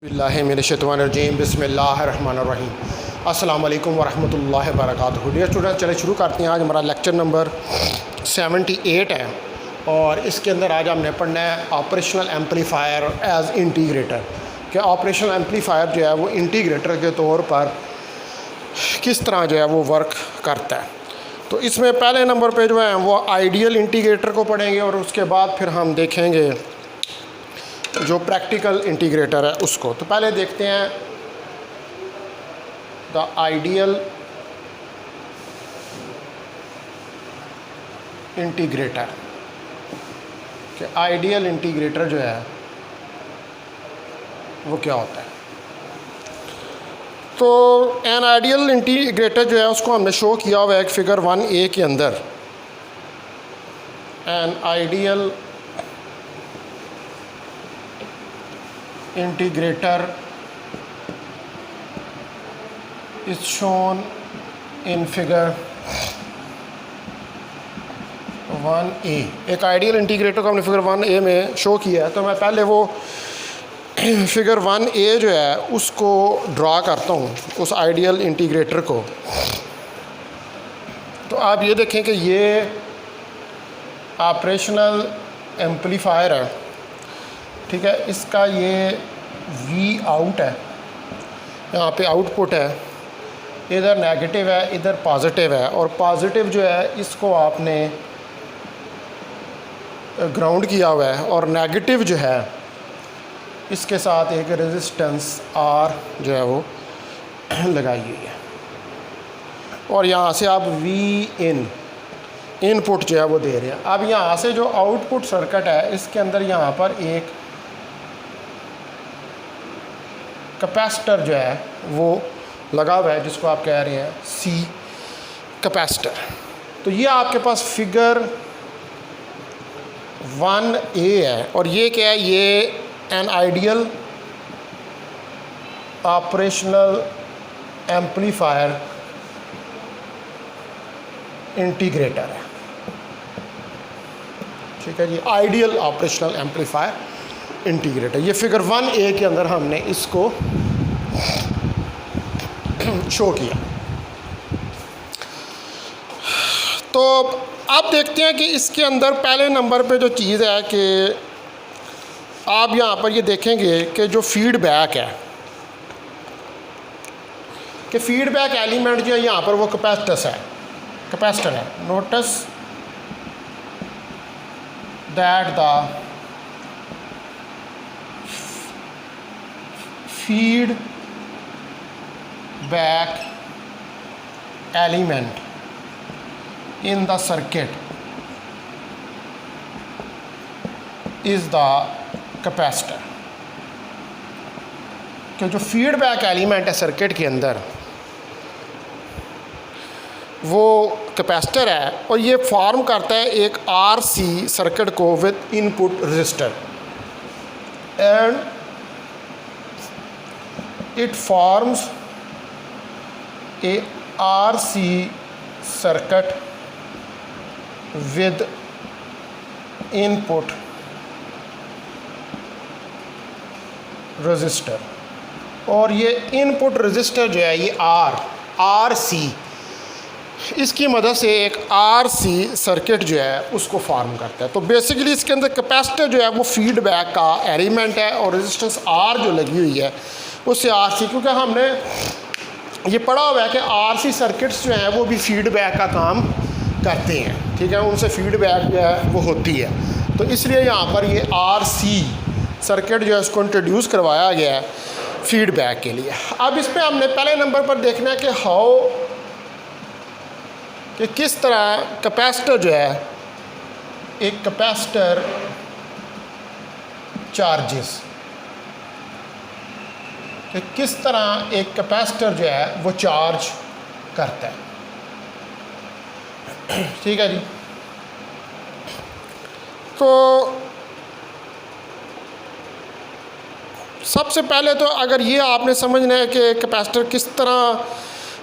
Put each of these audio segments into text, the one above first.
बिस्मिल्लाहिर्रहमानिर्रहीम बिस्मिल्लाहिर्रहमानिर्रहीम अस्सलाम वालेकुम वरहमतुल्लाहि वबरकातुहू। डियर स्टूडेंट, चले शुरू करते हैं। आज हमारा लेक्चर नंबर 78 है और इसके अंदर आज हमने पढ़ना है ऑपरेशनल एम्पलीफायर एज इंटीग्रेटर। कि ऑपरेशनल एम्पलीफायर जो है वो इंटीग्रेटर के तौर पर किस तरह जो है वो वर्क करता है। तो इसमें पहले नंबर पे जो है वो आइडियल इंटीग्रेटर को पढ़ेंगे और उसके बाद फिर हम देखेंगे जो प्रैक्टिकल इंटीग्रेटर है उसको। तो पहले देखते हैं द आइडियल इंटीग्रेटर। कि आइडियल इंटीग्रेटर जो है वो क्या होता है। तो एन आइडियल इंटीग्रेटर जो है उसको हमने शो किया हुआ है एक फिगर 1A के अंदर। An ideal integrator is shown in figure 1A। एक आइडियल इंटीग्रेटर को हमने फिगर 1A में शो किया है। तो मैं पहले वो फिगर 1A जो है उसको ड्रा करता हूँ, उस आइडियल इंटीग्रेटर को। तो आप ये देखें कि ये ऑपरेशनल एम्पलीफायर है, ठीक है। इसका ये V आउट है, यहाँ पे आउटपुट है, इधर नेगेटिव है इधर पॉजिटिव है। और पॉजिटिव जो है इसको आपने ग्राउंड किया हुआ है और नेगेटिव जो है इसके साथ एक रेजिस्टेंस R जो है वो लगाई हुई है। और यहाँ से आप V इनपुट जो है वो दे रहे हैं। अब यहाँ से जो आउटपुट सर्किट है इसके अंदर यहाँ पर एक कैपेसिटर जो है वो लगा हुआ है, जिसको आप कह रहे हैं C कैपेसिटर। तो ये आपके पास फिगर 1A है और ये क्या है, ये an ideal operational amplifier integrator है, ठीक है जी। आइडियल ऑपरेशनल एम्पलीफायर इंटीग्रेटर, ये फिगर 1A के अंदर हमने इसको शो किया। तो आप देखते हैं कि इसके अंदर पहले नंबर पे जो चीज़ है कि आप यहाँ पर ये देखेंगे कि जो फीडबैक है, कि फीडबैक एलिमेंट जो है यहाँ पर वो कैपेसिटर है। Notice that the feedback element in the circuit is the capacitor। कि जो फीडबैक एलिमेंट है सर्किट के अंदर वो कैपेसिटर है और ये फॉर्म करता है एक RC सर्किट को with input register and it forms a RC circuit with input resistor। और ये इनपुट रजिस्टर जो है ये RC, इसकी मदद से एक RC सर्किट जो है उसको फॉर्म करता है। तो बेसिकली इसके अंदर कैपेसिटर जो है वो फीडबैक का एलिमेंट है और रेजिस्टेंस R जो लगी हुई है उससे RC, क्योंकि हमने ये पढ़ा हुआ है कि RC सर्किट्स जो हैं वो भी फीडबैक का काम करते हैं, ठीक है। उनसे फीडबैक जो है वो होती है। तो इसलिए यहाँ पर ये RC सर्किट जो है उसको इंट्रोड्यूस करवाया गया है फीडबैक के लिए। अब इस पर हमने पहले नंबर पर देखना है कि कि किस तरह कैपेसिटर जो है, एक कैपेसिटर चार्जेस, कि किस तरह एक कैपेसिटर जो है वो चार्ज करता है, ठीक है जी। तो सबसे पहले तो अगर ये आपने समझना है कि कैपेसिटर किस तरह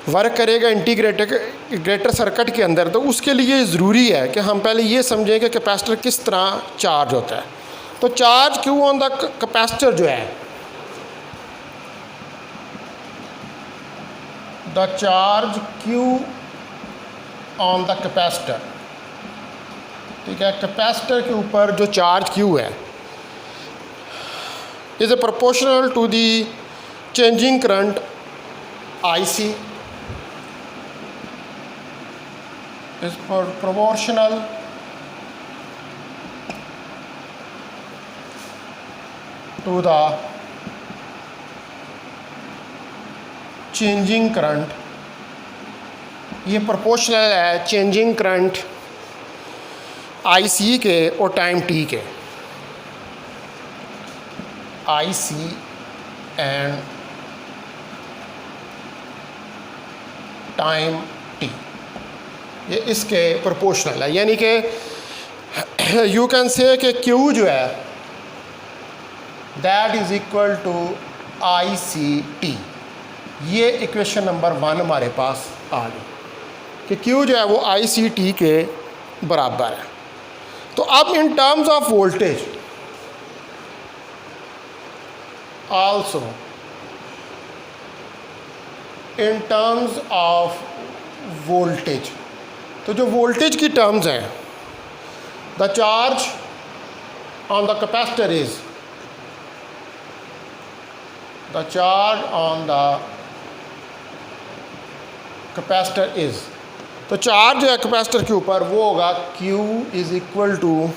वर्क करेगा इंटीग्रेटर सर्किट के अंदर, तो उसके लिए ज़रूरी है कि हम पहले ये समझें कि कैपेसिटर किस तरह चार्ज होता है। तो charge Q on the capacitor जो है the charge Q on the capacitor, ठीक है, कैपेसिटर के ऊपर जो चार्ज Q है is a proportional to the changing current IC, is proportional to the changing current, ये प्रोपोर्शनल है चेंजिंग करंट IC के और टाइम T के, IC एंड टाइम T, ये इसके प्रोपोर्शनल है। यानी कि यू कैन से कि Q जो है that is equal to ICT, ये इक्वेशन नंबर 1 हमारे पास आ गई कि Q जो है वो ICT के बराबर है। तो अब in terms of voltage also, in terms of voltage, तो जो वोल्टेज की टर्म्स हैं, the charge on the capacitor is, the charge on the capacitor is, तो चार्ज जो है कैपेसिटर के ऊपर वो होगा Q is equal to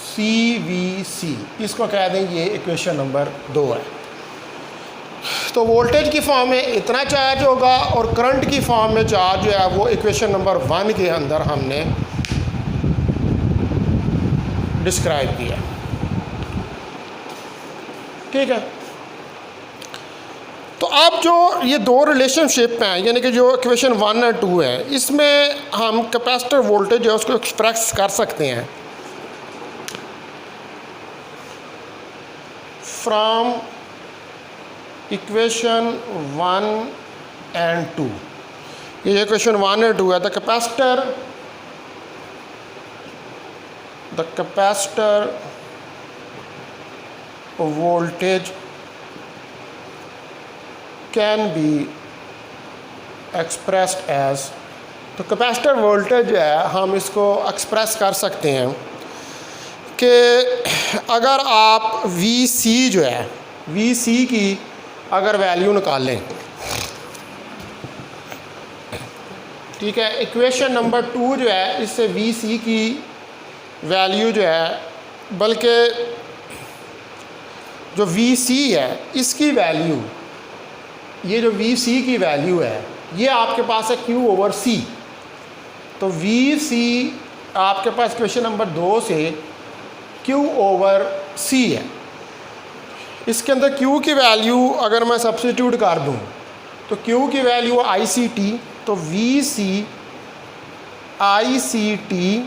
CVC, इसको कह दें ये इक्वेशन नंबर 2 है। तो वोल्टेज की फॉर्म में इतना चार्ज होगा और करंट की फॉर्म में चार्ज जो है वो इक्वेशन नंबर 1 के अंदर हमने डिस्क्राइब किया, ठीक है। तो अब जो ये दो रिलेशनशिप हैं, यानी कि जो इक्वेशन 1 और 2 है, इसमें हम कैपेसिटर वोल्टेज है उसको एक्सप्रेस कर सकते हैं फ्रॉम इक्वेशन 1 एंड 2। ये इक्वेशन 1 और 2 है। The capacitor voltage can be expressed as, तो कैपेसिटर वोल्टेज जो है हम इसको एक्सप्रेस कर सकते हैं कि अगर आप VC जो है, VC की अगर वैल्यू निकालें, ठीक है, इक्वेशन नंबर 2 जो है इससे VC की वैल्यू जो है, बल्कि जो VC है इसकी वैल्यू, ये जो VC की वैल्यू है ये आपके पास है Q/C, तो VC आपके पास क्वेश्चन नंबर 2 से Q/C है। इसके अंदर Q की वैल्यू अगर मैं सब्स्टिट्यूट कर दूं तो Q की वैल्यू ICT, तो VC ICT/C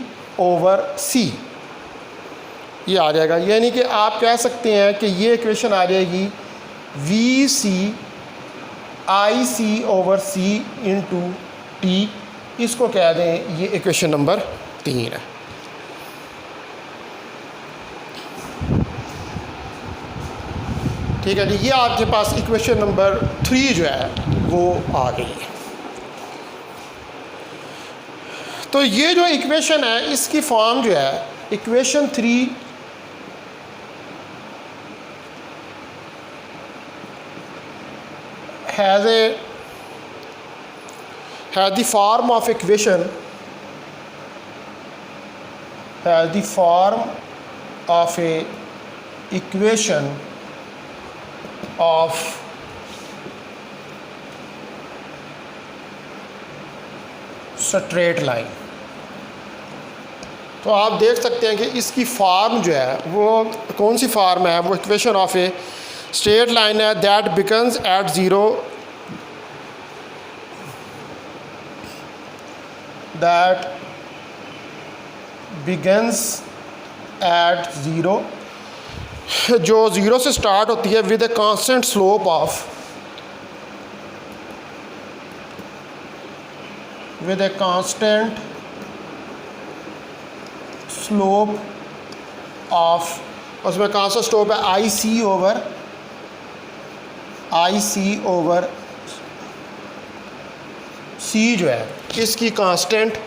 ये आ जाएगा। यानी कि आप कह सकते हैं कि ये इक्वेशन आ जाएगी VC IC/C इंटू T, इसको कह दें ये इक्वेशन नंबर 3 है। ठीक है जी, ये आपके पास इक्वेशन नंबर 3 जो है वो आ गई है। तो ये जो इक्वेशन है इसकी फॉर्म जो है equation 3 has the form of equation, has the form of a equation of straight line। तो आप देख सकते हैं कि इसकी फॉर्म जो है वो कौन सी फॉर्म है, वो equation of a straight line है that begins at 0, that begins at 0, जो 0 से स्टार्ट होती है with a constant slope of, with a constant slope of, उसमें कांस्टेंट स्लोप है IC/, सी जो है इसकी कांस्टेंट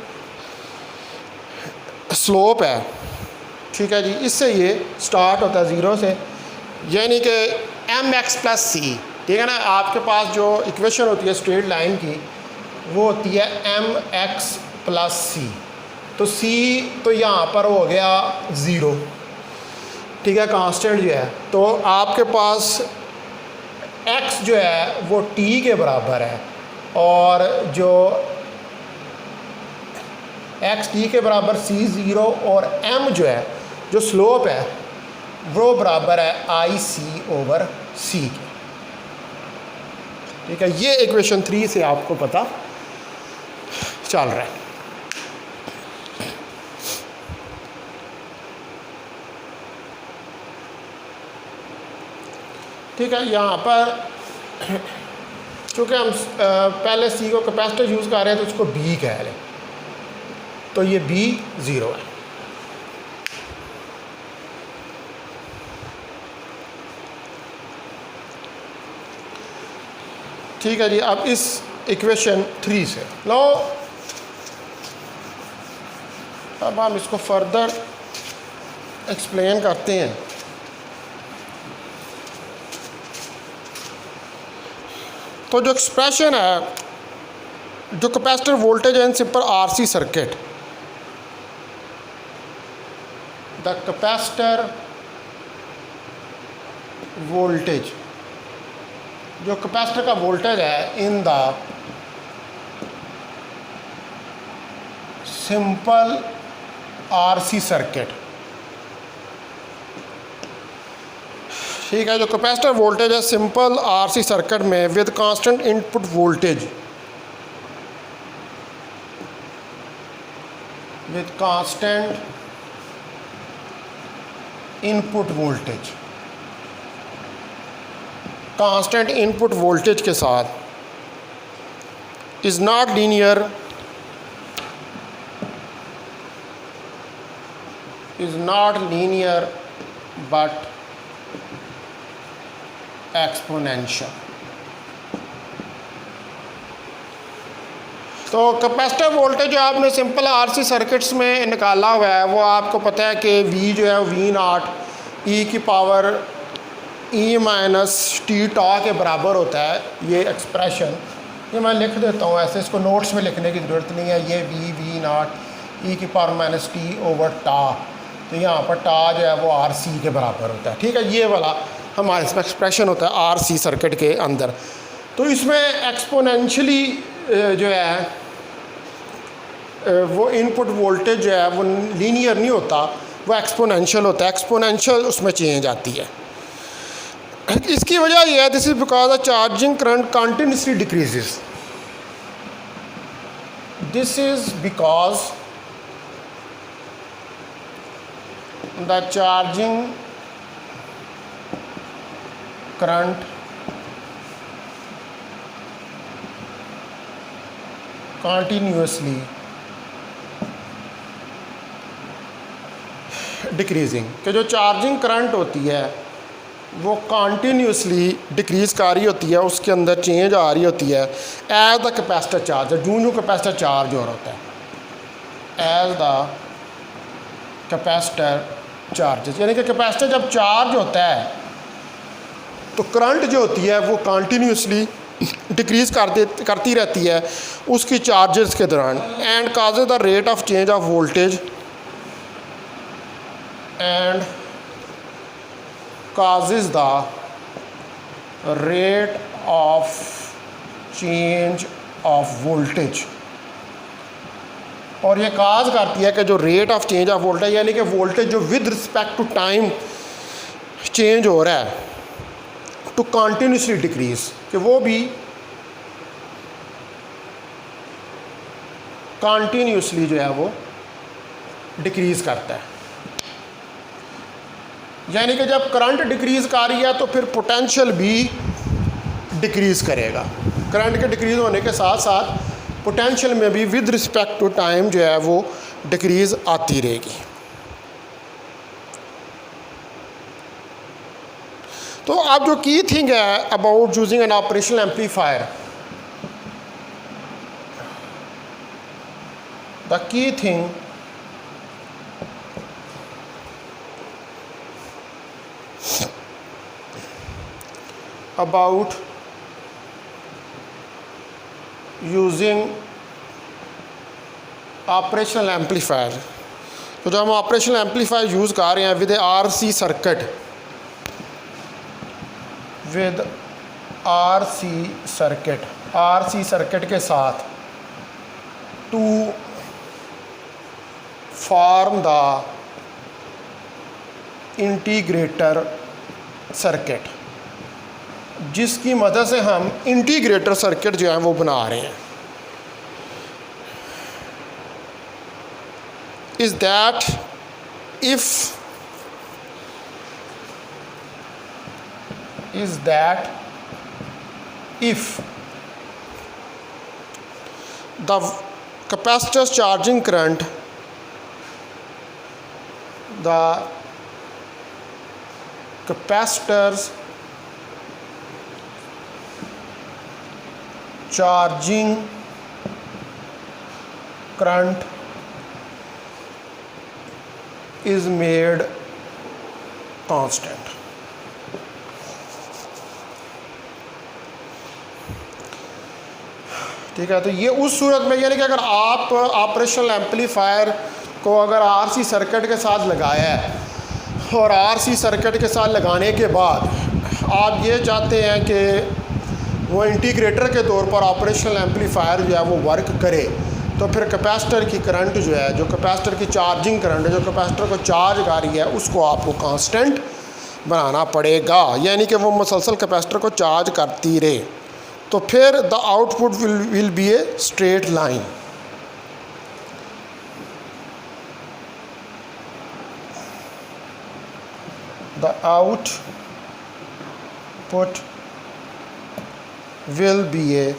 स्लोप है, ठीक है जी। इससे ये स्टार्ट होता है ज़ीरो से, यानी कि एम एक्स प्लस सी, ठीक है ना। आपके पास जो इक्वेशन होती है स्ट्रेट लाइन की वो होती है एम एक्स प्लस सी। तो सी तो यहाँ पर हो गया ज़ीरो, ठीक है, कांस्टेंट जो है। तो आपके पास एक्स जो है वो टी के बराबर है, और जो एक्स टी के बराबर सी ज़ीरो, और एम जो है जो स्लोप है वो बराबर है आई सी ओवर सी के, ठीक है। ये इक्वेशन 3 से आपको पता चल रहा है, ठीक है। यहाँ पर चूँकि हम पहले सी को कैपेसिटर यूज़ कर रहे हैं तो उसको बी कह लें, तो ये बी ज़ीरो है, ठीक है जी। अब इस इक्वेशन 3 से लो, अब हम इसको फर्दर एक्सप्लेन करते हैं। तो जो एक्सप्रेशन है, जो capacitor voltage in simple RC circuit, the capacitor voltage, जो कैपेसिटर का वोल्टेज है in the simple RC circuit, ठीक है। जो कैपेसिटर वोल्टेज है सिंपल आरसी सर्किट में with constant input voltage, with constant input voltage, constant input voltage के साथ is not linear, is not linear but exponential. तो कैपेसिटर वोल्टेज जो आपने सिंपल आरसी सर्किट्स में निकाला हुआ है वो आपको पता है कि वी जो है वी नॉट ई की पावर ई माइनस टी टॉ के बराबर होता है। ये एक्सप्रेशन ये मैं लिख देता हूँ ऐसे, इसको नोट्स में लिखने की ज़रूरत नहीं है। ये वी नॉट ई की पावर माइनस टी ओवर टा, तो यहाँ पर टा जो है वो आर सी के बराबर होता है, ठीक है। ये वाला हमारे इसमें एक्सप्रेशन होता है आर सी सर्किट के अंदर। तो इसमें एक्सपोनेंशियली जो है वो इनपुट वोल्टेज जो है वो लीनियर नहीं होता, वो एक्सपोनेंशियल होता है। एक्सपोनेंशियल उसमें चेंज आती है। इसकी वजह यह है, this is because the charging current continuously decreases, this is because the charging current continuously decreasing, कि जो चार्जिंग करंट होती है वो कंटिन्यूसली डिक्रीज कर रही होती है, उसके अंदर चेंज आ रही होती है एज द कैपेसिटर चार्ज, जूं कैपेसिटर चार्ज हो रहा होता है, एज द कैपेसिटर चार्जेस। यानी कि कैपेसिटर जब चार्ज होता है तो करंट जो होती है वो कंटिन्यूसली डिक्रीज करती रहती है उसकी चार्जेस के दौरान, and causes the rate of change of voltage and causes the rate of change of voltage। और ये काज करती है कि जो rate of change of voltage यानी कि वोल्टेज जो with respect to time change हो रहा है टू कंटिन्यूसली डिक्रीज, कि वो भी कंटिन्यूसली जो है वो डिक्रीज करता है। यानी कि जब करंट डिक्रीज़ कर रही है तो फिर पोटेंशियल भी डिक्रीज़ करेगा। करंट के डिक्रीज़ होने के साथ साथ पोटेंशियल में भी विद रिस्पेक्ट टू टाइम जो है वो डिक्रीज़ आती रहेगी। तो अब जो की थिंग है about using an operational amplifier, the key thing about using operational amplifier, तो जब हम ऑपरेशनल एम्पलीफायर यूज़ कर रहे हैं with RC circuit, with RC circuit के साथ to form the integrator circuit, जिसकी मदद से हम इंटीग्रेटर सर्किट जो है वो बना रहे हैं, is that if the capacitor's charging current, the capacitor's charging current is made constant. ठीक है, तो ये उस सूरत में यानी कि अगर आप ऑपरेशनल एम्पलीफायर को अगर आरसी सर्किट के साथ लगाया है और आरसी सर्किट के साथ लगाने के बाद आप ये चाहते हैं कि वो इंटीग्रेटर के तौर पर ऑपरेशनल एम्पलीफायर जो है वो वर्क करे, तो फिर कैपेसिटर की करंट जो है, जो कैपेसिटर की चार्जिंग करंट है, जो कैपेसिटर को चार्ज कर रही है, उसको आपको कांस्टेंट बनाना पड़ेगा, यानी कि वो मुसलसल कैपेसिटर को चार्ज करती रहे, तो फिर the output will be A straight line. The output will be A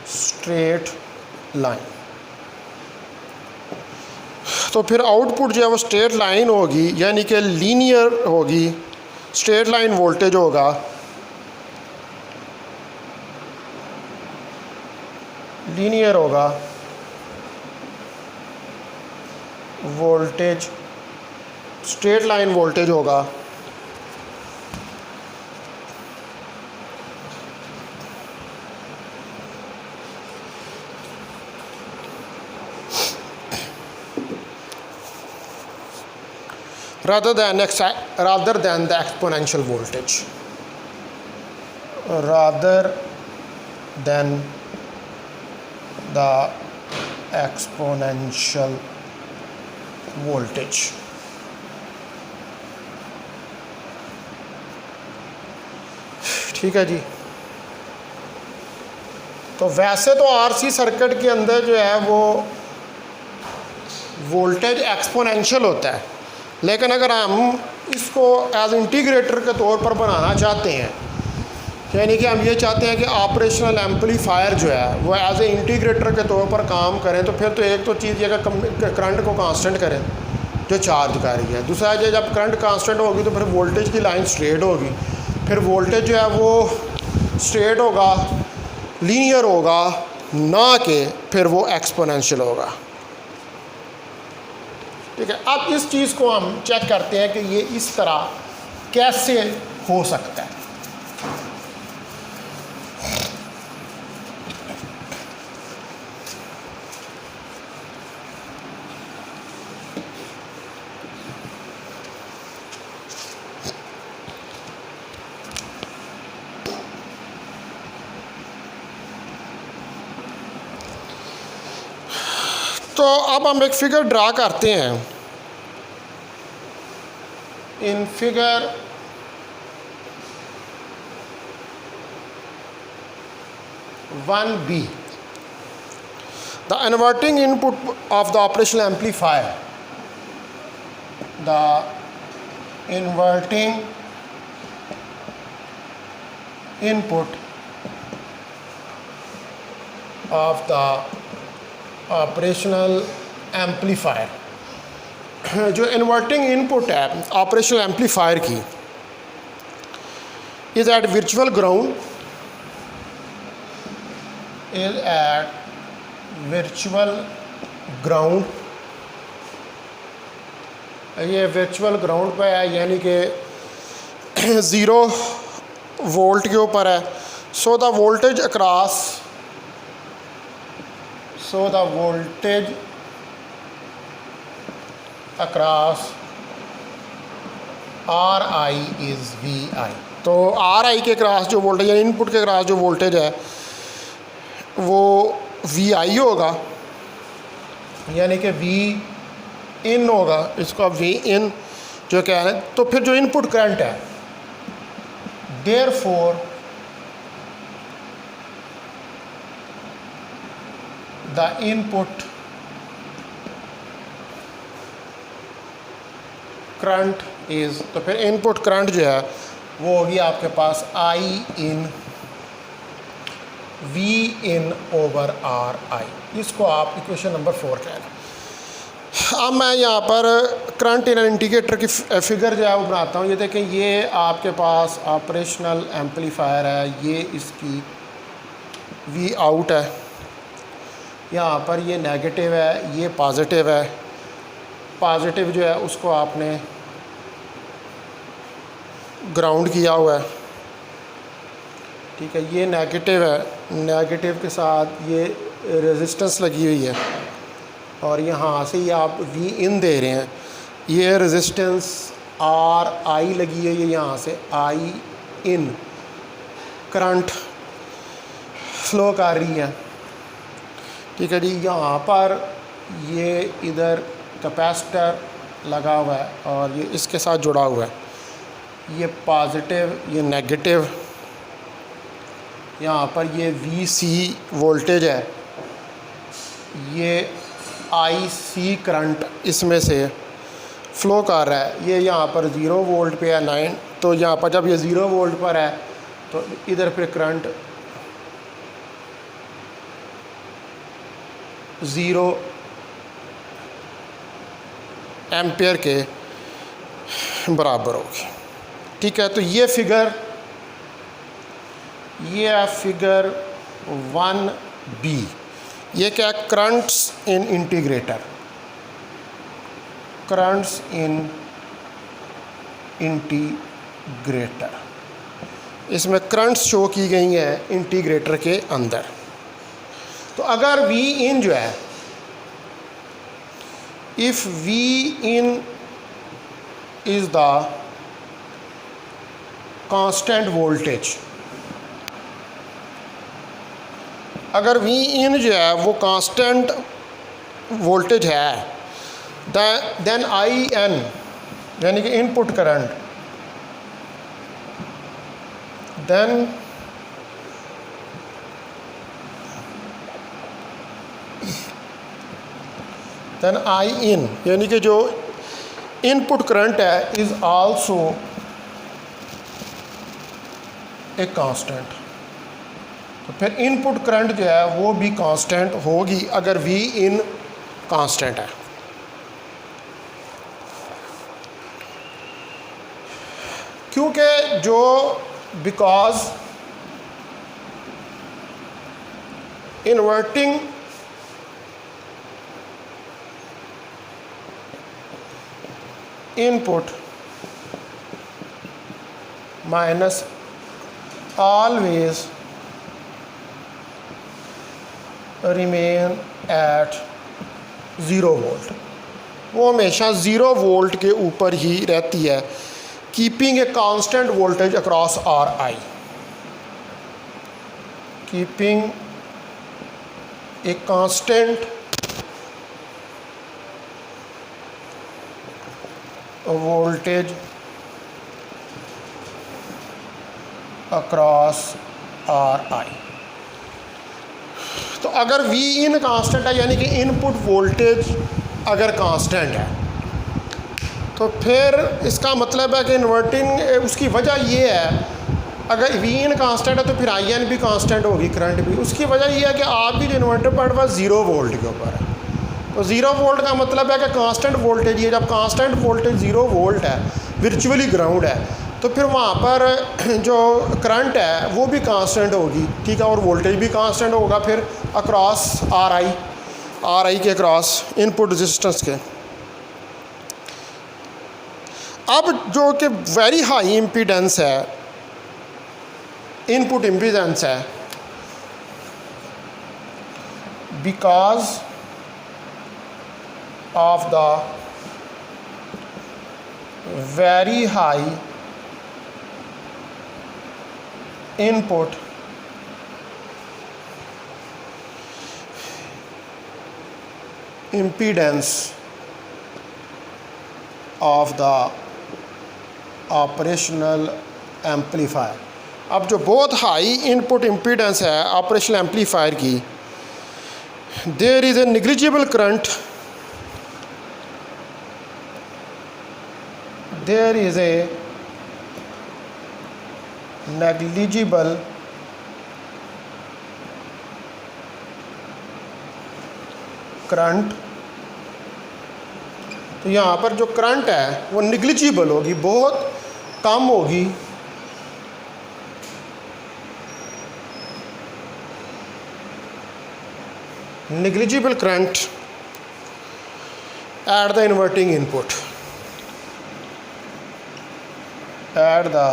straight line. तो फिर आउटपुट जो है वो स्ट्रेट लाइन होगी, यानी कि लीनियर होगी, स्ट्रेट लाइन वोल्टेज होगा, लीनियर होगा वोल्टेज, स्ट्रेट लाइन वोल्टेज होगा, rather than the exponential voltage, rather than the exponential voltage। ठीक है जी। तो वैसे तो आरसी सर्किट के अंदर जो है वो वोल्टेज एक्सपोनेंशियल होता है, लेकिन अगर हम इसको एज इंटीग्रेटर के तौर पर बनाना चाहते हैं, यानी कि हम ये चाहते हैं कि ऑपरेशनल एम्पलीफायर जो है वो एज ए इंटीग्रेटर के तौर पर काम करें, तो फिर तो एक तो चीज़ ये कि करंट को कांस्टेंट करें जो चार्ज कर रही है, दूसरा है जब करंट कांस्टेंट होगी तो फिर वोल्टेज की लाइन स्ट्रेट होगी, फिर वोल्टेज जो है वो स्ट्रेट होगा, लीनियर होगा, ना कि फिर वो एक्सपोनेंशियल होगा। ठीक है, अब इस चीज़ को हम चेक करते हैं कि ये इस तरह कैसे हो सकता है। तो अब हम एक फिगर ड्रा करते हैं। In figure one B, the inverting input of the operational amplifier, the inverting input of the operational amplifier, जो इन्वर्टिंग इनपुट है ऑपरेशनल एम्पलीफायर की, is at virtual ground, is at virtual ground, ये virtual ground पे है यानी कि 0 volt के ऊपर है। So the voltage across, so the voltage across R I is V I. तो आर आई के क्रॉस जो वोल्टेज यानी इनपुट के क्रॉस जो वोल्टेज है वो वी आई होगा, यानी कि वी इन होगा, इसको आप वी इन जो कह रहे हैं। तो फिर जो इनपुट करंट है, therefore the input current is, तो फिर इनपुट करंट जो है वो होगी आपके पास I in V in over R I. इसको आप इक्वेशन नंबर 4 कह रहे हैं। अब मैं यहाँ पर करंट इन इंडिकेटर की फिगर जो है वो बनाता हूँ। ये देखें, ये आपके पास ऑपरेशनल एम्पलीफायर है, ये इसकी वी आउट है, यहाँ पर ये नेगेटिव है, ये पॉजिटिव है। पॉजिटिव जो है उसको आपने ग्राउंड किया हुआ है, ठीक है। ये नेगेटिव है, नेगेटिव के साथ ये रेजिस्टेंस लगी हुई है और यहाँ से ही आप वी इन दे रहे हैं। ये रेजिस्टेंस आर आई लगी हुई है, यहाँ से आई इन करंट फ्लो कर रही है, ठीक है जी। यहाँ पर ये इधर कैपेसिटर लगा हुआ है और ये इसके साथ जुड़ा हुआ है, ये पॉजिटिव ये नेगेटिव। यहाँ पर ये वी सी वोल्टेज है, ये आई सी करंट इसमें से फ़्लो कर रहा है। ये यहाँ पर 0 वोल्ट पे है 9, तो यहाँ पर जब ये 0 वोल्ट पर है तो इधर पे करंट 0 एम्पियर के बराबर होगी, ठीक है। तो ये फिगर, ये है फिगर 1B। ये क्या है? Currents in integrator, currents in integrator. इसमें करंट्स शो की गई हैं इंटीग्रेटर के अंदर। तो अगर वी इन जो है, if V in is the constant voltage, अगर वी इन जो है वो कांस्टेंट वोल्टेज है, देन आई एन यानी कि input current, then I in यानी कि जो इनपुट करंट है इज़ आल्सो ए कांस्टेंट। तो फिर इनपुट करंट जो है वो भी कांस्टेंट होगी अगर वी इन कांस्टेंट है। क्योंकि जो because inverting input minus always remain at 0 volt, वो हमेशा 0 वोल्ट के ऊपर ही रहती है, keeping a constant voltage across R I, keeping a constant voltage across R आई। तो अगर वी इन कांस्टेंट है यानी कि इनपुट वोल्टेज अगर कांस्टेंट है तो फिर इसका मतलब है कि इन्वर्टिंग, उसकी वजह ये है, अगर वी इन कांस्टेंट है तो फिर आई एन भी कांस्टेंट होगी, करंट भी। उसकी वजह ये है कि आपकी जो इन्वर्टर पॉइंट वह 0 वोल्ट के ऊपर है। तो 0 वोल्ट का मतलब है कि कांस्टेंट वोल्टेज, ये जब कांस्टेंट वोल्टेज 0 वोल्ट है, वर्चुअली ग्राउंड है, तो तो फिर वहाँ पर जो करंट है वो भी कांस्टेंट होगी, ठीक है, और वोल्टेज भी कांस्टेंट होगा फिर अक्रॉस आर आई के अक्रॉस इनपुट रेजिस्टेंस के। अब जो कि वेरी हाई इम्पीडेंस है, इनपुट इम्पीडेंस है, because of the very high input impedance of the operational amplifier। अब जो बहुत हाई इनपुट इम्पीडेंस है ऑपरेशनल एम्पलीफायर की, there is a negligible current, there is a negligible current. तो यहाँ पर जो करंट है वो निग्लिजिबल होगी, बहुत कम होगी, negligible current at the inverting input, at the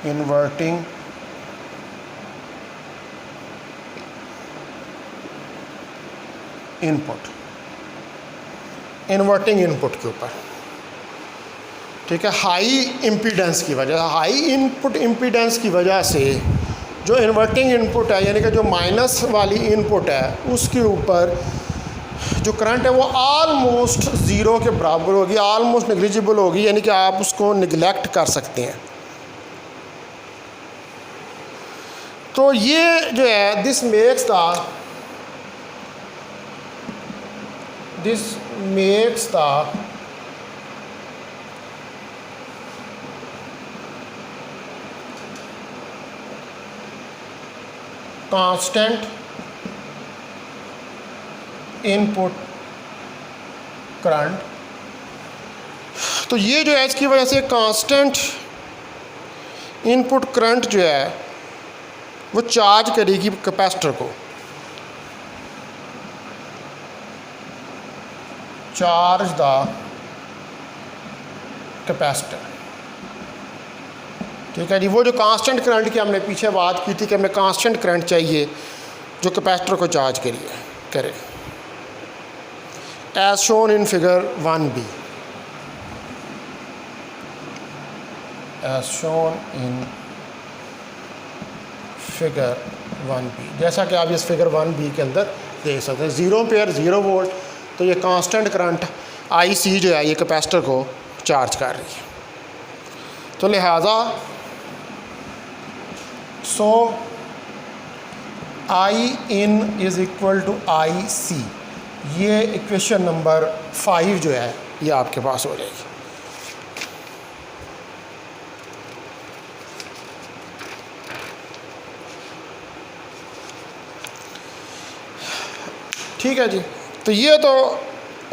inverting input, inverting input के ऊपर, ठीक है। हाई इम्पीडेंस की वजह, हाई इनपुट इम्पीडेंस की वजह से जो इन्वर्टिंग इनपुट है, यानी कि जो माइनस वाली इनपुट है, उसके ऊपर जो करंट है वो आलमोस्ट ज़ीरो के बराबर होगी, आलमोस्ट नेग्लिजिबल होगी, यानी कि आप उसको निगलेक्ट कर सकते हैं। तो ये जो है this makes the constant input current. तो ये जो है इसकी वजह से कांस्टेंट इनपुट करंट जो है वो चार्ज करेगी कैपेसिटर को, चार्ज द कैपेसिटर, ठीक है जी। वो जो कांस्टेंट करंट की हमने पीछे बात की थी कि हमें कांस्टेंट करंट चाहिए जो कैपेसिटर को चार्ज करे, as shown in figure 1b, as shown in figure 1b, जैसा कि आप इस फिगर 1b के अंदर देख सकते हैं। 0 एम्पीयर 0 वोल्ट, तो ये कांस्टेंट करंट IC जो है ये कैपेसिटर को चार्ज कर रही है। तो लिहाजा so I in is equal to IC, ये इक्वेशन नंबर 5 जो है ये आपके पास हो जाएगी। ठीक है जी। तो ये तो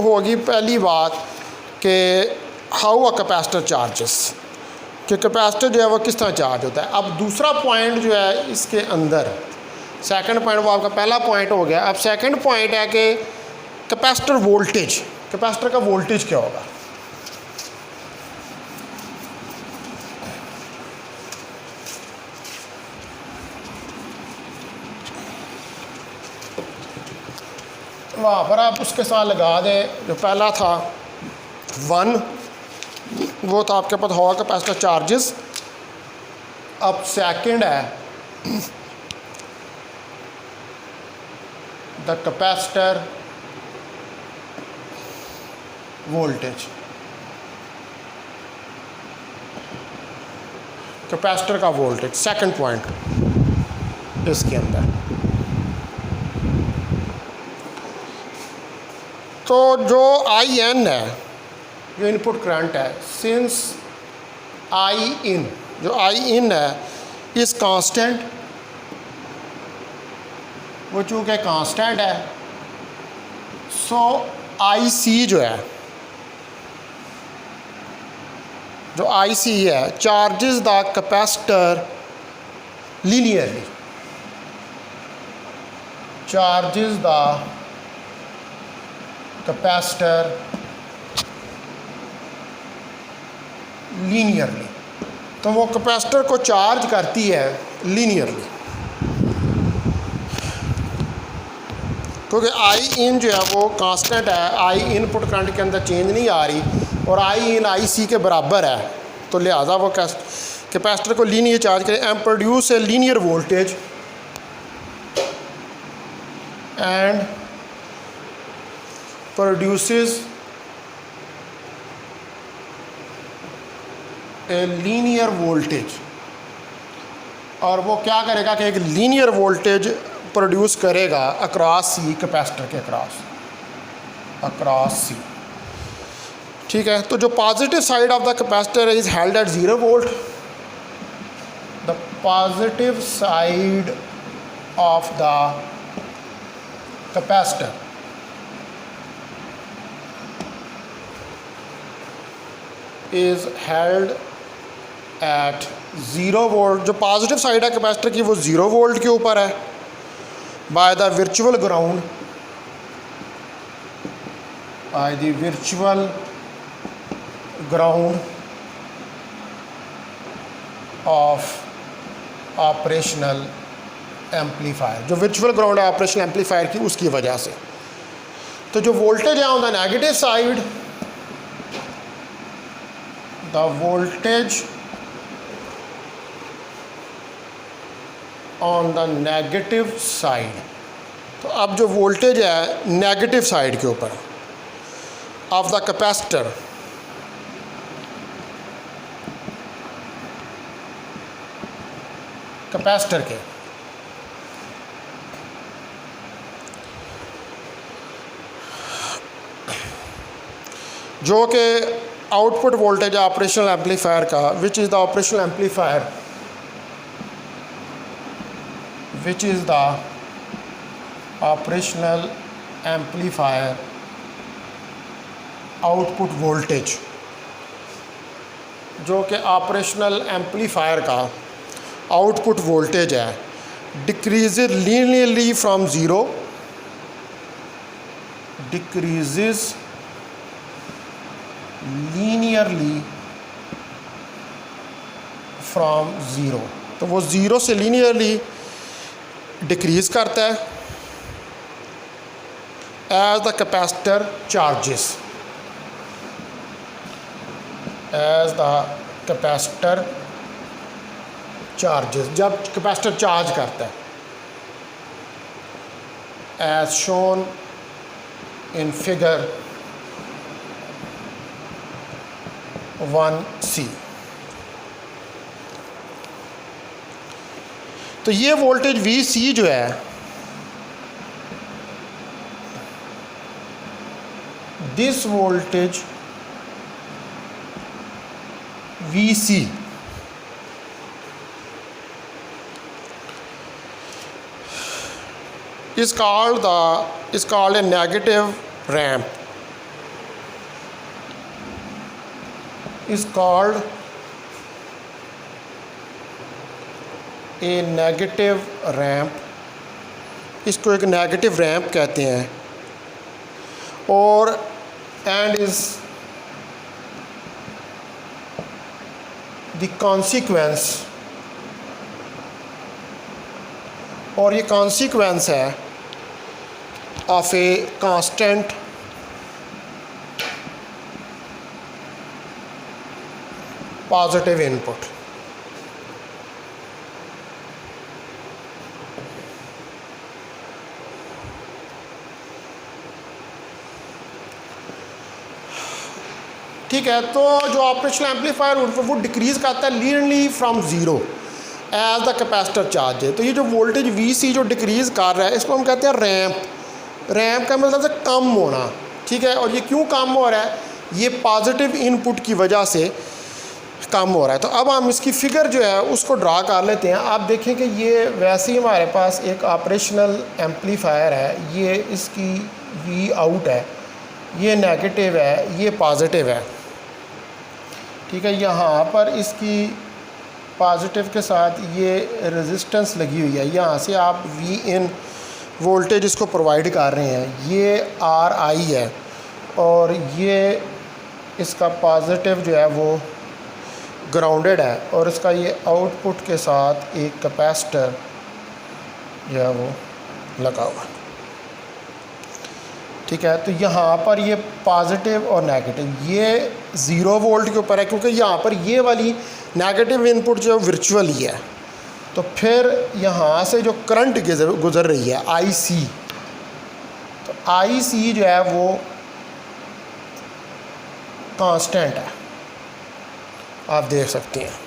होगी पहली बात कि हाउ अ कैपेसिटर चार्जेस, कि कैपेसिटर जो है वो किस तरह चार्ज होता है। अब दूसरा पॉइंट जो है इसके अंदर, सेकंड पॉइंट वो आपका पहला पॉइंट हो गया। अब सेकंड पॉइंट है कि कैपेसिटर वोल्टेज, कैपेसिटर का वोल्टेज क्या होगा। वहाँ पर आप उसके साथ लगा दें, जो पहला था 1, वो तो आपके पास होगा कैपेसिटर चार्जेस। अब सेकंड है द कैपेसिटर वोल्टेज, कैपेसिटर का वोल्टेज सेकंड पॉइंट इसके अंदर। तो जो IN है, जो इनपुट करंट है, सिंस IN, जो IN है इस कांस्टेंट, वो चूँकि कांस्टेंट है, सो IC जो है जो IC है, charges the capacitor linearly, charges the capacitor linearly, तो वो कैपेसिटर को चार्ज करती है लीनियरली, क्योंकि आई इन जो है वो कांस्टेंट है, आई इनपुट करंट के अंदर चेंज नहीं आ रही और आई इन IC के बराबर है, तो लिहाजा वो कैपेसिटर को लीनियर चार्ज करें and produce a linear voltage and produces a linear voltage, और वो क्या करेगा कि एक लीनियर वोल्टेज प्रोड्यूस करेगा अक्रॉस सी, कैपेसिटर के अक्रॉस सी। ठीक है, तो जो positive side of the capacitor is held at 0 volt, the positive side of the capacitor is held at 0 volt, जो पॉजिटिव साइड है कैपेसिटर की वो 0 वोल्ट के ऊपर है, by the virtual ground, by the virtual ground of operational amplifier, जो virtual ground है operational amplifier की, उसकी वजह से। तो जो वोल्टेज है on the negative side, the voltage on the negative side, तो अब जो वोल्टेज है नेगेटिव साइड के ऊपर ऑफ द कैपेसिटर, कैपेसिटर के जो कि आउटपुट वोल्टेज है ऑपरेशनल एम्पलीफायर का, which is the operational amplifier, which is the operational amplifier output voltage, जो कि ऑपरेशनल एम्पलीफायर का आउटपुट वोल्टेज है, decreases linearly from 0, decreases linearly from 0, तो वो 0 से लीनियरली डिक्रीज करता है as the capacitor charges, as the capacitor charges, जब कैपेसिटर चार्ज करता है, as shown in figure 1C। तो ये वोल्टेज VC जो है, this voltage VC is called a negative ramp, is called A negative ramp, इसको एक नेगेटिव रैंप कहते हैं, और एंड इज द कॉन्सिक्वेंस, और ये कॉन्सिक्वेंस है of a constant positive input. ठीक है, तो जो ऑपरेशनल एम्पलीफायर वो डिक्रीज़ करता है linearly from 0 as the capacitor charge है। तो ये जो वोल्टेज VC जो डिक्रीज़ कर रहा है, इसको हम कहते हैं रैंप। रैंप का मतलब है कम होना, ठीक है। और ये क्यों कम हो रहा है? ये पॉजिटिव इनपुट की वजह से कम हो रहा है। तो अब हम इसकी फ़िगर जो है उसको ड्रा कर लेते हैं। आप देखें कि ये वैसे ही हमारे पास एक ऑपरेशनल एम्पलीफायर है, ये इसकी V आउट है, ये नेगेटिव है, ये पॉजिटिव है, ठीक है। यहाँ पर इसकी पॉजिटिव के साथ ये रेजिस्टेंस लगी हुई है, यहाँ से आप वी इन वोल्टेज इसको प्रोवाइड कर रहे हैं, ये आर आई है और ये इसका पॉजिटिव जो है वो ग्राउंडेड है और इसका ये आउटपुट के साथ एक कैपेसिटर जो है वो लगा हुआ। ठीक है, तो यहाँ पर ये पॉजिटिव और नेगेटिव ये 0 वोल्ट के ऊपर है, क्योंकि यहाँ पर ये वाली नेगेटिव इनपुट जो वर्चुअल ही है। तो फिर यहाँ से जो करंट गुज़र रही है IC, तो IC जो है वो कांस्टेंट है, आप देख सकते हैं।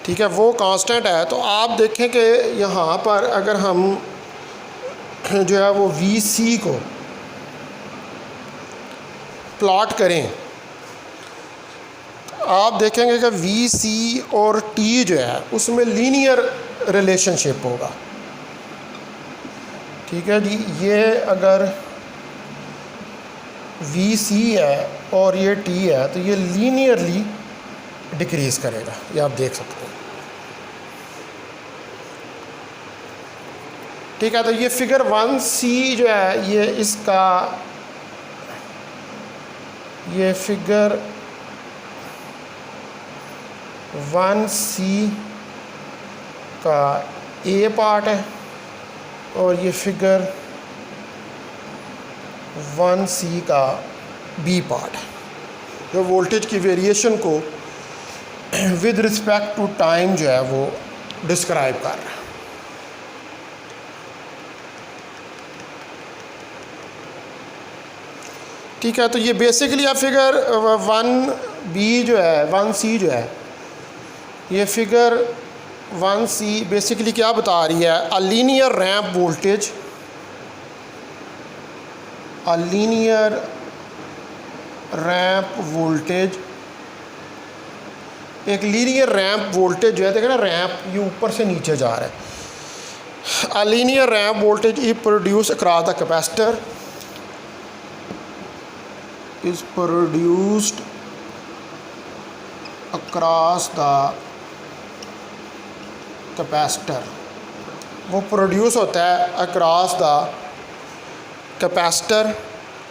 ठीक है, वो कांस्टेंट है। तो आप देखें कि यहाँ पर अगर हम जो है वो VC को प्लॉट करें, आप देखेंगे कि VC और T जो है उसमें लीनियर रिलेशनशिप होगा। ठीक है जी, ये अगर VC है और ये T है तो ये लीनियरली डिक्रीज़ करेगा, ये आप देख सकते हैं। ठीक है, तो ये फिगर 1C जो है ये इसका, ये फिगर 1C का A पार्ट है और ये फिगर 1C का B पार्ट है, जो वोल्टेज की वेरिएशन को विद रिस्पेक्ट टू टाइम जो है वो डिस्क्राइब कर रहा है। ठीक है, तो ये बेसिकली आप फिगर 1B जो है 1C जो है, ये फिगर 1C बेसिकली क्या बता रही है, a linear ramp voltage, a linear ramp voltage, एक लीनियर रैंप वोल्टेज जो है, देखें ना रैंप ये ऊपर से नीचे जा रहा है। A linear ramp voltage is produce across the capacitor, is produced across the capacitor, वो प्रोड्यूस होता है across the capacitor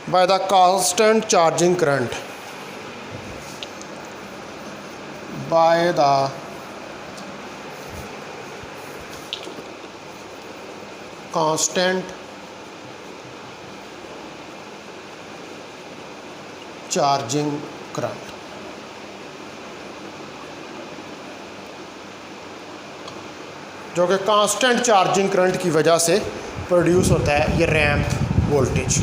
by the constant charging current, by the constant charging current. जो कि कांस्टेंट चार्जिंग करंट की वजह से produce होता है ये रैंप वोल्टेज।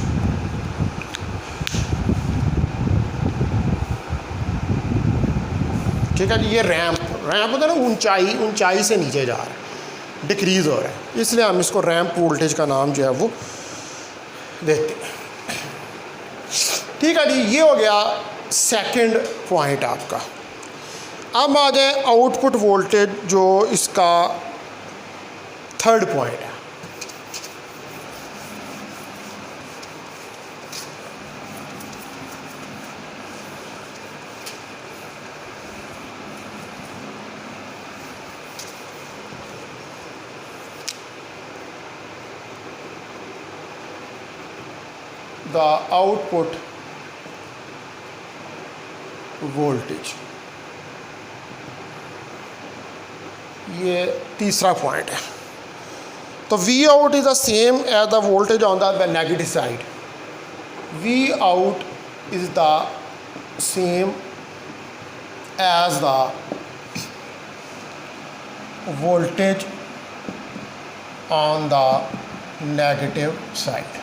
ठीक है, ये रैंप होता है ना, ऊंचाई से नीचे जा रहा है, डिक्रीज़ हो रहा है, इसलिए हम इसको रैंप वोल्टेज का नाम जो है वो देते हैं। ठीक है जी, ये हो गया सेकंड पॉइंट आपका। अब आ जाए आउटपुट वोल्टेज, जो इसका थर्ड पॉइंट है। द आउटपुट वोल्टेज, ये तीसरा पॉइंट है। तो V out is the same as the voltage on the negative side, V out is the same as the voltage on the negative side.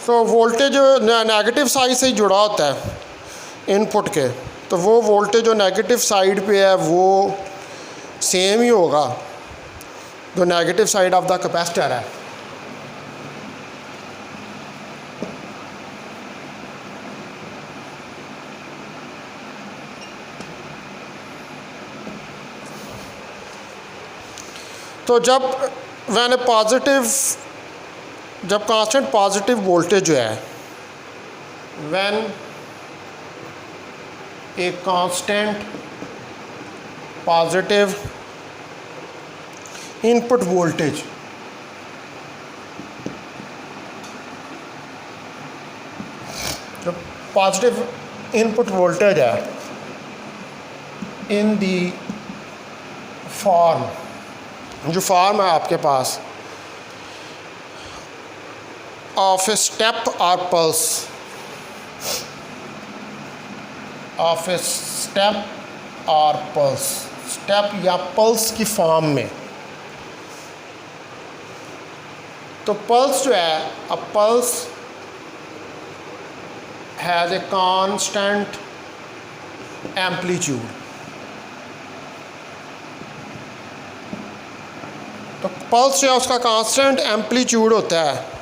तो voltage negative side से जुड़ा होता है input के, तो वो वोल्टेज जो नेगेटिव साइड पे है वो सेम ही होगा जो negative side of the capacitor है। तो जब व्हेन ए पॉजिटिव जब कांस्टेंट पॉजिटिव वोल्टेज जो है, when a constant positive input voltage जो पॉजिटिव इनपुट वोल्टेज है इन दी फॉर्म, जो फॉर्म है आपके पास ऑफ ए स्टेप और पल्स, ऑफ ए स्टेप और पल्स, स्टेप या पल्स की फॉर्म में। तो पल्स जो है, अ pulse has a constant amplitude. तो पल्स जो है उसका कांस्टेंट एम्पलीट्यूड होता है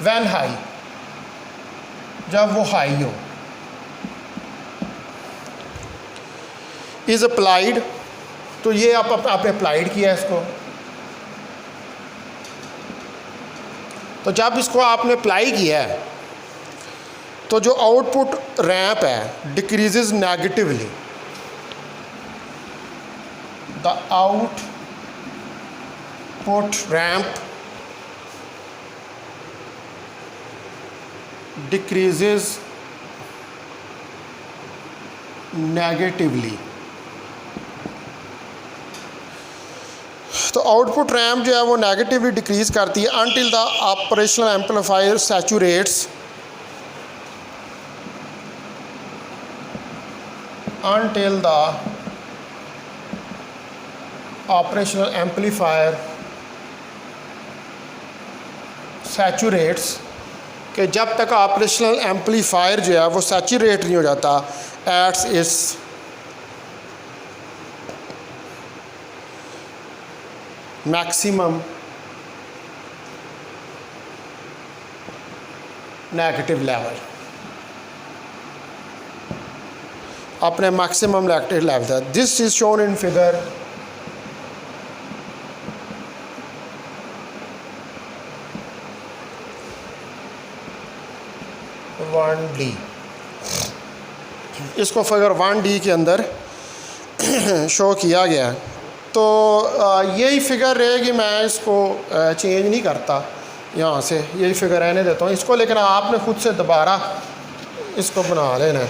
व्हेन हाई, जब वो हाई हो। इज़ अप्लाइड, तो ये आपने अप्लाइड किया इसको। तो जब इसको आपने अप्लाई किया है तो जो आउटपुट रैंप है decreases negatively, the output ramp decreases negatively. तो आउटपुट रैंप जो है वो नेगेटिवली डिक्रीज करती है until the operational amplifier सैचुरेट्स, until the operational amplifier saturates, कि जब तक ऑपरेशनल एम्पलीफायर जो है वो सैचुरेट नहीं हो जाता एट्स इट्स मैक्सिमम नेगेटिव लेवल, अपने मैक्सिमम नेगेटिव लेवल था। This is shown in figure 1D। इसको फिगर 1D के अंदर शो किया गया। तो यही फिगर रहेगी, मैं इसको चेंज नहीं करता यहाँ से, यही फिगर रहने देता हूँ इसको, लेकिन आपने खुद से दोबारा इसको बना लेना है।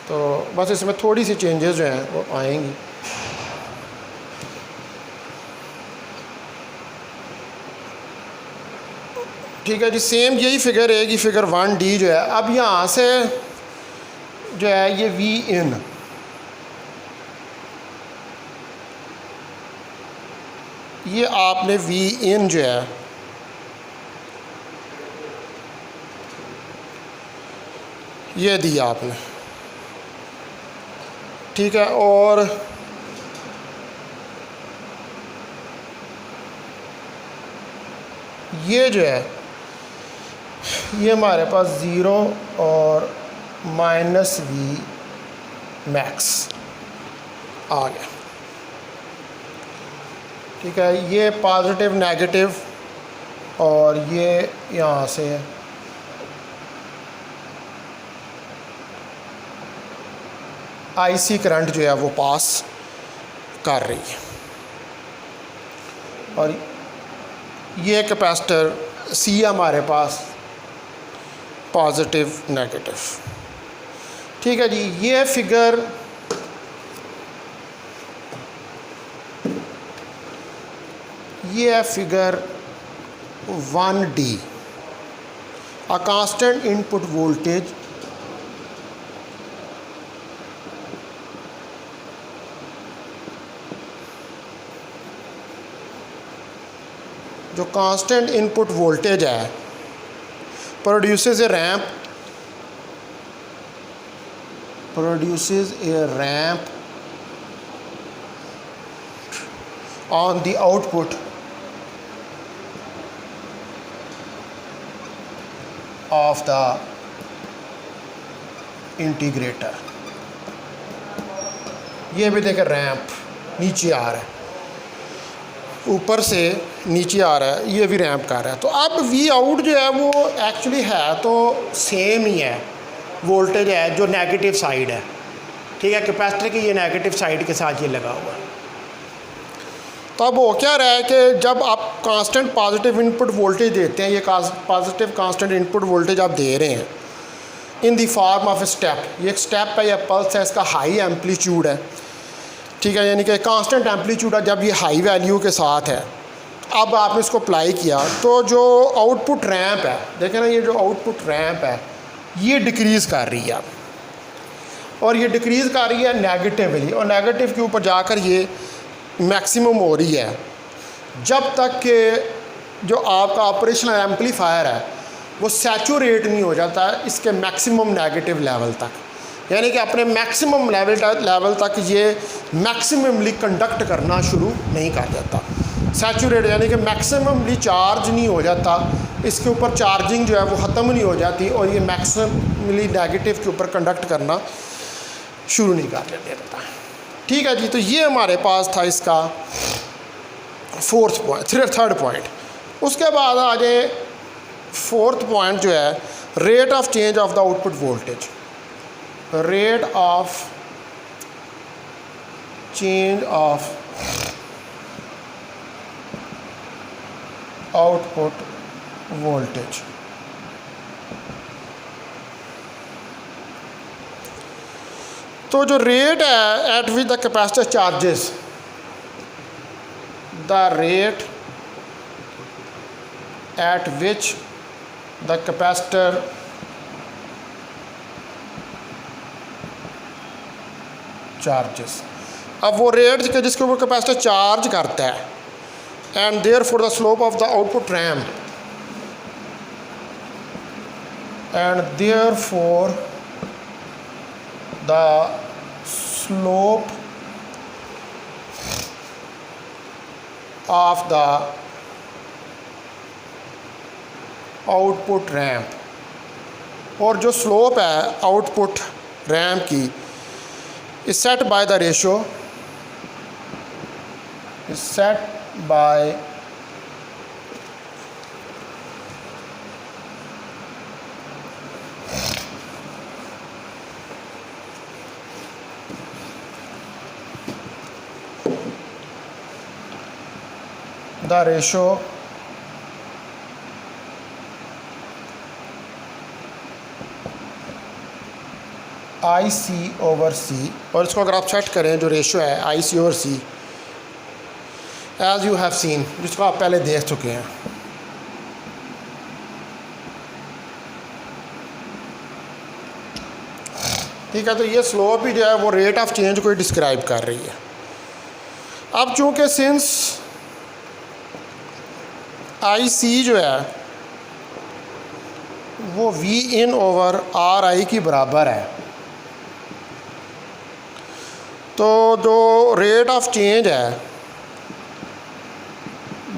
तो बस इसमें थोड़ी सी चेंजेस जो हैं वो आएंगी। ठीक है जी, सेम यही फिगर रहेगी, फिगर 1D जो है। अब यहाँ से जो है ये वी इन, ये आपने वी इन जो है ये दिया आपने, ठीक है। और ये जो है ये हमारे पास 0 और माइनस वी मैक्स आ गया, ठीक है। ये पॉजिटिव नेगेटिव और ये यहाँ से आईसी करंट जो है वो पास कर रही है। और ये कैपेसिटर सी हमारे पास पॉजिटिव नेगेटिव, ठीक है जी। ये फिगर ये है figure 1D, a constant input voltage जो कांस्टेंट इनपुट वोल्टेज है produces a ramp on the output of the integrator। ये भी देखें रैंप नीचे आ रहा है, ऊपर से नीचे आ रहा है, ये भी रैंप कर रहा है। तो अब वी आउट जो है वो एक्चुअली है तो सेम ही है, वोल्टेज है जो नेगेटिव साइड है, ठीक है, कैपेसिटर की ये नेगेटिव साइड के साथ ये लगा हुआ है। तो अब हो क्या रहा है कि जब आप कांस्टेंट पॉजिटिव इनपुट वोल्टेज देते हैं, ये पॉजिटिव कांस्टेंट इनपुट वोल्टेज आप दे रहे हैं in the form of a step, ये एक स्टेप है या पल्स है, इसका हाई एम्पलीट्यूड है, ठीक है, यानी कि कांस्टेंट एम्पलीट्यूड है जब ये हाई वैल्यू के साथ है। अब आपने इसको अप्लाई किया तो जो आउटपुट रैंप है, देखें ना, ये जो आउटपुट रैंप है ये डिक्रीज़ कर रही है, और ये डिक्रीज़ कर रही है नेगेटिवली, और नेगेटिव के ऊपर जाकर ये मैक्सिमम हो रही है जब तक कि जो आपका ऑपरेशनल एम्पलीफायर है वो सैचुरेट नहीं हो जाता है इसके मैक्सिमम नेगेटिव लेवल तक, यानी कि अपने मैक्सिमम लेवल तक ये मैक्सिममली कंडक्ट करना शुरू नहीं कर देता। सैचुरेट यानी कि मैक्सिममली चार्ज नहीं हो जाता, इसके ऊपर चार्जिंग जो है वो ख़त्म नहीं हो जाती, और ये मैक्सिममली नेगेटिव के ऊपर कंडक्ट करना शुरू नहीं कर देता। ठीक है जी, तो ये हमारे पास था इसका थर्ड पॉइंट। उसके बाद आ जाए फोर्थ पॉइंट जो है, rate of change of the output voltage, rate of change of output voltage. तो जो रेट है at which the capacitor charges, the rate at which the capacitor charges, अब वो रेट जिसके ऊपर कैपेसिटर चार्ज करता है, and therefore the slope of the output ramp, and therefore the slope of the output ramp, और जो slope है output ramp की is set by the ratio, is set by the ratio IC over C, और इसको अगर आप set करें जो रेशियो है IC over C, as you have seen, जिसको आप पहले देख चुके हैं। ठीक है, तो ये स्लोप ही जो है वो रेट ऑफ चेंज को डिस्क्राइब कर रही है। अब चूंकि सिंस IC जो है वो V इन ओवर RI की बराबर है, तो जो रेट ऑफ चेंज है,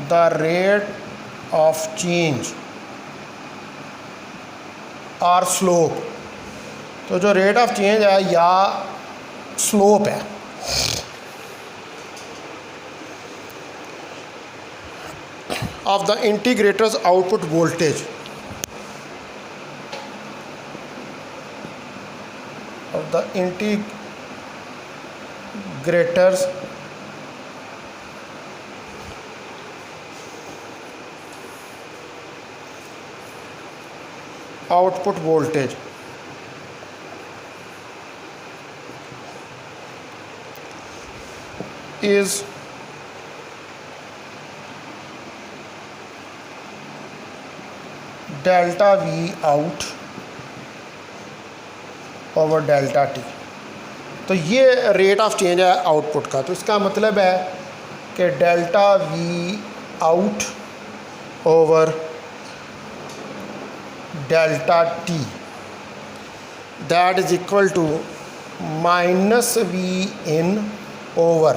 द रेट ऑफ चेंज और स्लोप, तो जो रेट ऑफ चेंज है या स्लोप है of the integrator's output voltage, of the integrator's output voltage is delta V out over delta T। तो ये रेट ऑफ चेंज है आउटपुट का, तो इसका मतलब है कि delta V out over delta T that is equal to minus V in over,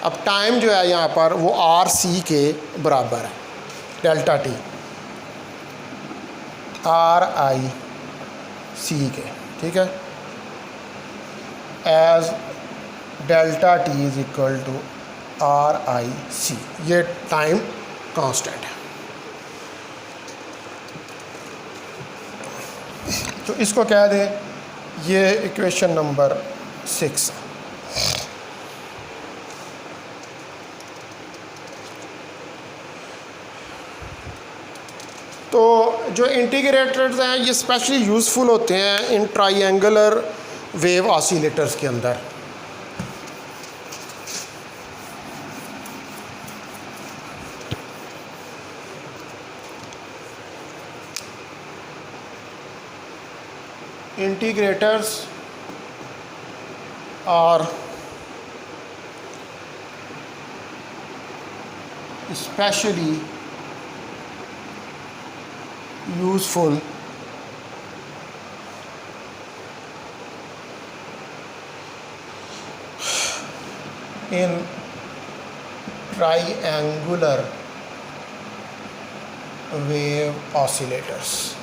अब टाइम जो है यहाँ पर वो RC के बराबर है, डेल्टा T RIC के, ठीक है, as delta T is equal to R I C, ये टाइम कांस्टेंट है। तो इसको कह दें, ये इक्वेशन नंबर 6। तो जो इंटीग्रेटर्स हैं ये स्पेशली यूज़फुल होते हैं इन ट्राइएंगुलर वेव ऑसिलेटर्स के अंदर। Integrators are especially useful in triangular wave oscillators।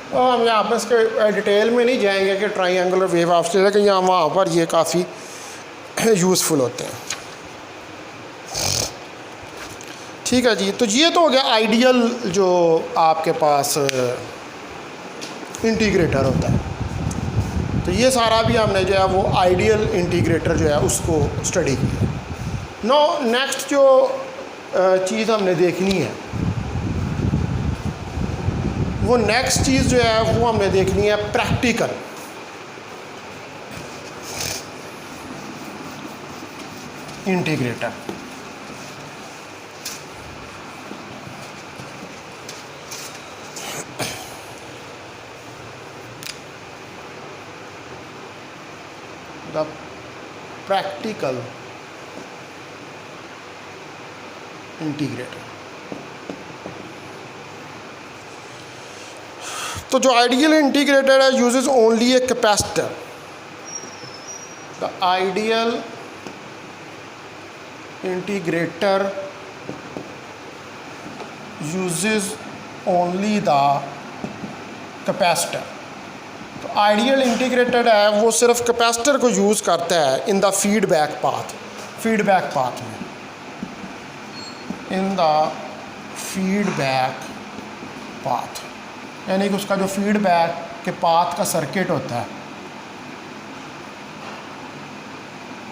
और हम यहाँ पर इसके डिटेल में नहीं जाएंगे कि ट्राइंगुलर वेव ऑसिलेटर के यहाँ वहाँ पर ये काफ़ी यूज़फुल होते हैं। ठीक है जी, तो ये तो हो गया आइडियल जो आपके पास इंटीग्रेटर होता है। तो ये सारा भी हमने जो है वो आइडियल इंटीग्रेटर जो है उसको स्टडी किया। नो नेक्स्ट जो चीज़ हमने देखनी है वो नेक्स्ट चीज़ जो है वो हमें देखनी है practical. Integrator the practical integrator. तो जो आइडियल इंटीग्रेटर है uses only a capacitor. The ideal integrator uses only the capacitor. तो आइडियल इंटीग्रेटर है वो सिर्फ कैपेसिटर को यूज़ करता है इन द फीडबैक पाथ में, इन द फीडबैक पाथ, यानी कि उसका जो फीडबैक के पाथ का सर्किट होता है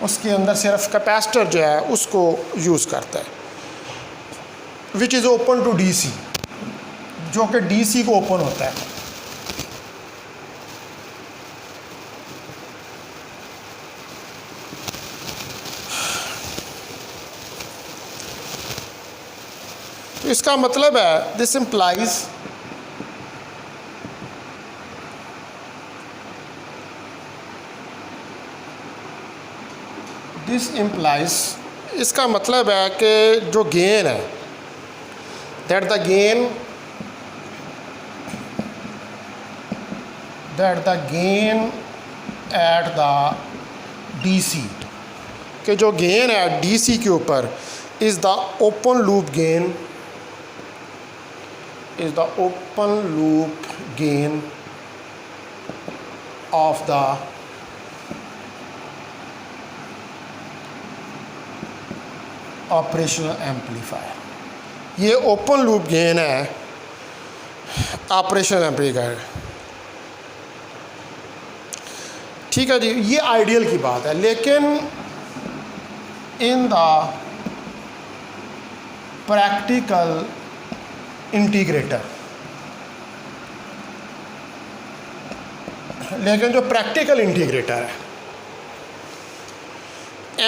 उसके अंदर सिर्फ कैपेसिटर जो है उसको यूज़ करता है। Which is open to DC, जो कि डीसी को ओपन होता है। तो इसका मतलब है दिस इम्प्लाइज इसका मतलब है कि जो गेन है that the gain at the DC, कि जो गेन है डीसी के ऊपर is the open loop gain of the operational amplifier. ये ओपन लूप गेन है ऑपरेशनल एम्पलीफायर। ठीक है जी, ये आइडियल की बात है। लेकिन इन द प्रैक्टिकल इंटीग्रेटर, लेकिन जो प्रैक्टिकल इंटीग्रेटर है,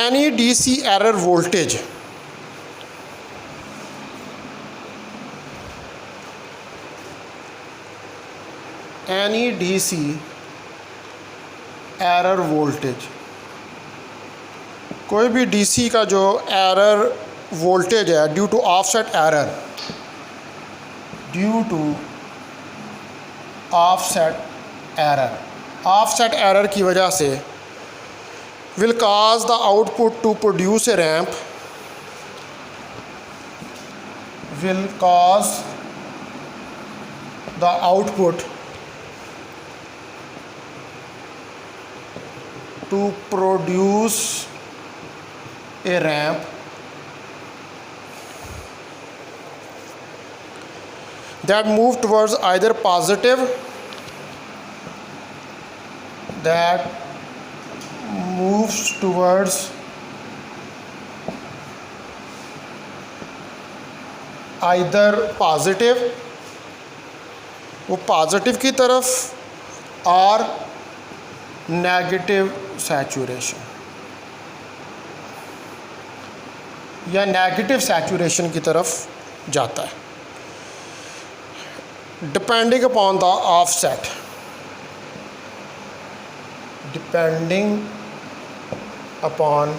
एनी डीसी एरर वोल्टेज कोई भी डीसी का जो एरर वोल्टेज है ड्यू टू ऑफसेट एरर की वजह से will cause the output to produce a ramp, will cause the output to produce a ramp that move towards either positive, that moves towards either positive, वो positive की तरफ, और negative saturation या negative saturation की तरफ जाता है, depending upon the offset, depending upon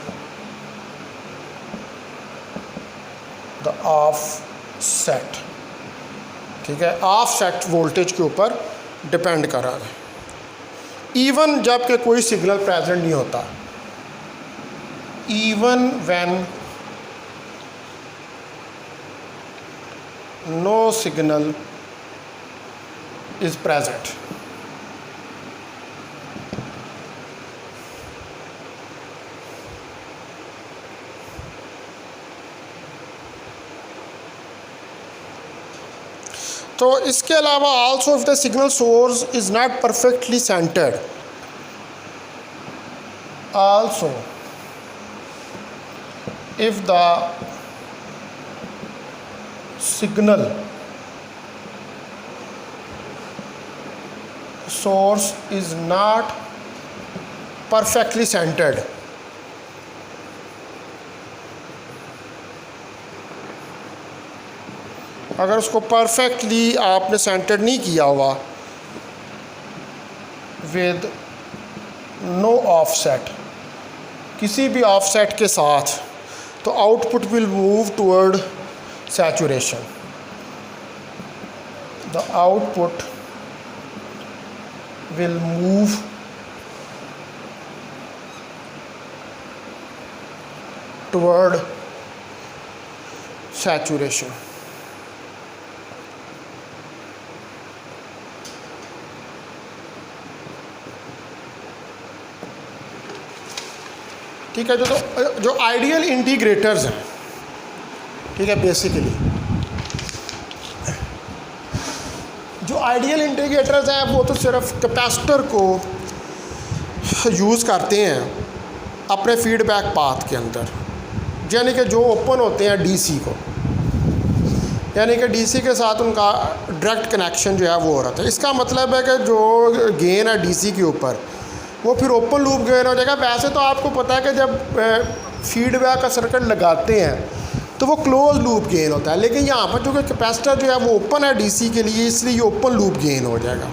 the offset. ठीक है, ऑफसेट वोल्टेज के ऊपर डिपेंड कर रहा है, इवन जबकि कोई सिग्नल प्रेजेंट नहीं होता, even when no signal is present. तो इसके अलावा also if the signal source is not perfectly centred, also if the signal source is not perfectly centered, अगर उसको परफेक्टली आपने सेंटर नहीं किया हुआ विद नो ऑफसेट, किसी भी ऑफसेट के साथ, तो output will move toward saturation, the output will move toward saturation। ठीक है, जो आइडियल इंटीग्रेटर्स हैं, ठीक है, बेसिकली जो आइडियल इंटीग्रेटर्स हैं वो तो सिर्फ कैपेसिटर को यूज़ करते हैं अपने फीडबैक पाथ के अंदर, यानी कि जो ओपन होते हैं डीसी को, यानी कि डीसी के साथ उनका डायरेक्ट कनेक्शन जो है वो हो रहा था। इसका मतलब है कि जो गेन है डीसी के ऊपर वो फिर ओपन लूप गेन हो जाएगा। वैसे तो आपको पता है कि जब फीडबैक का सर्किट लगाते हैं तो वो क्लोज लूप गेन होता है, लेकिन यहाँ पर जो कैपेसिटर जो है वो ओपन है डीसी के लिए, इसलिए ये ओपन लूप गेन हो जाएगा।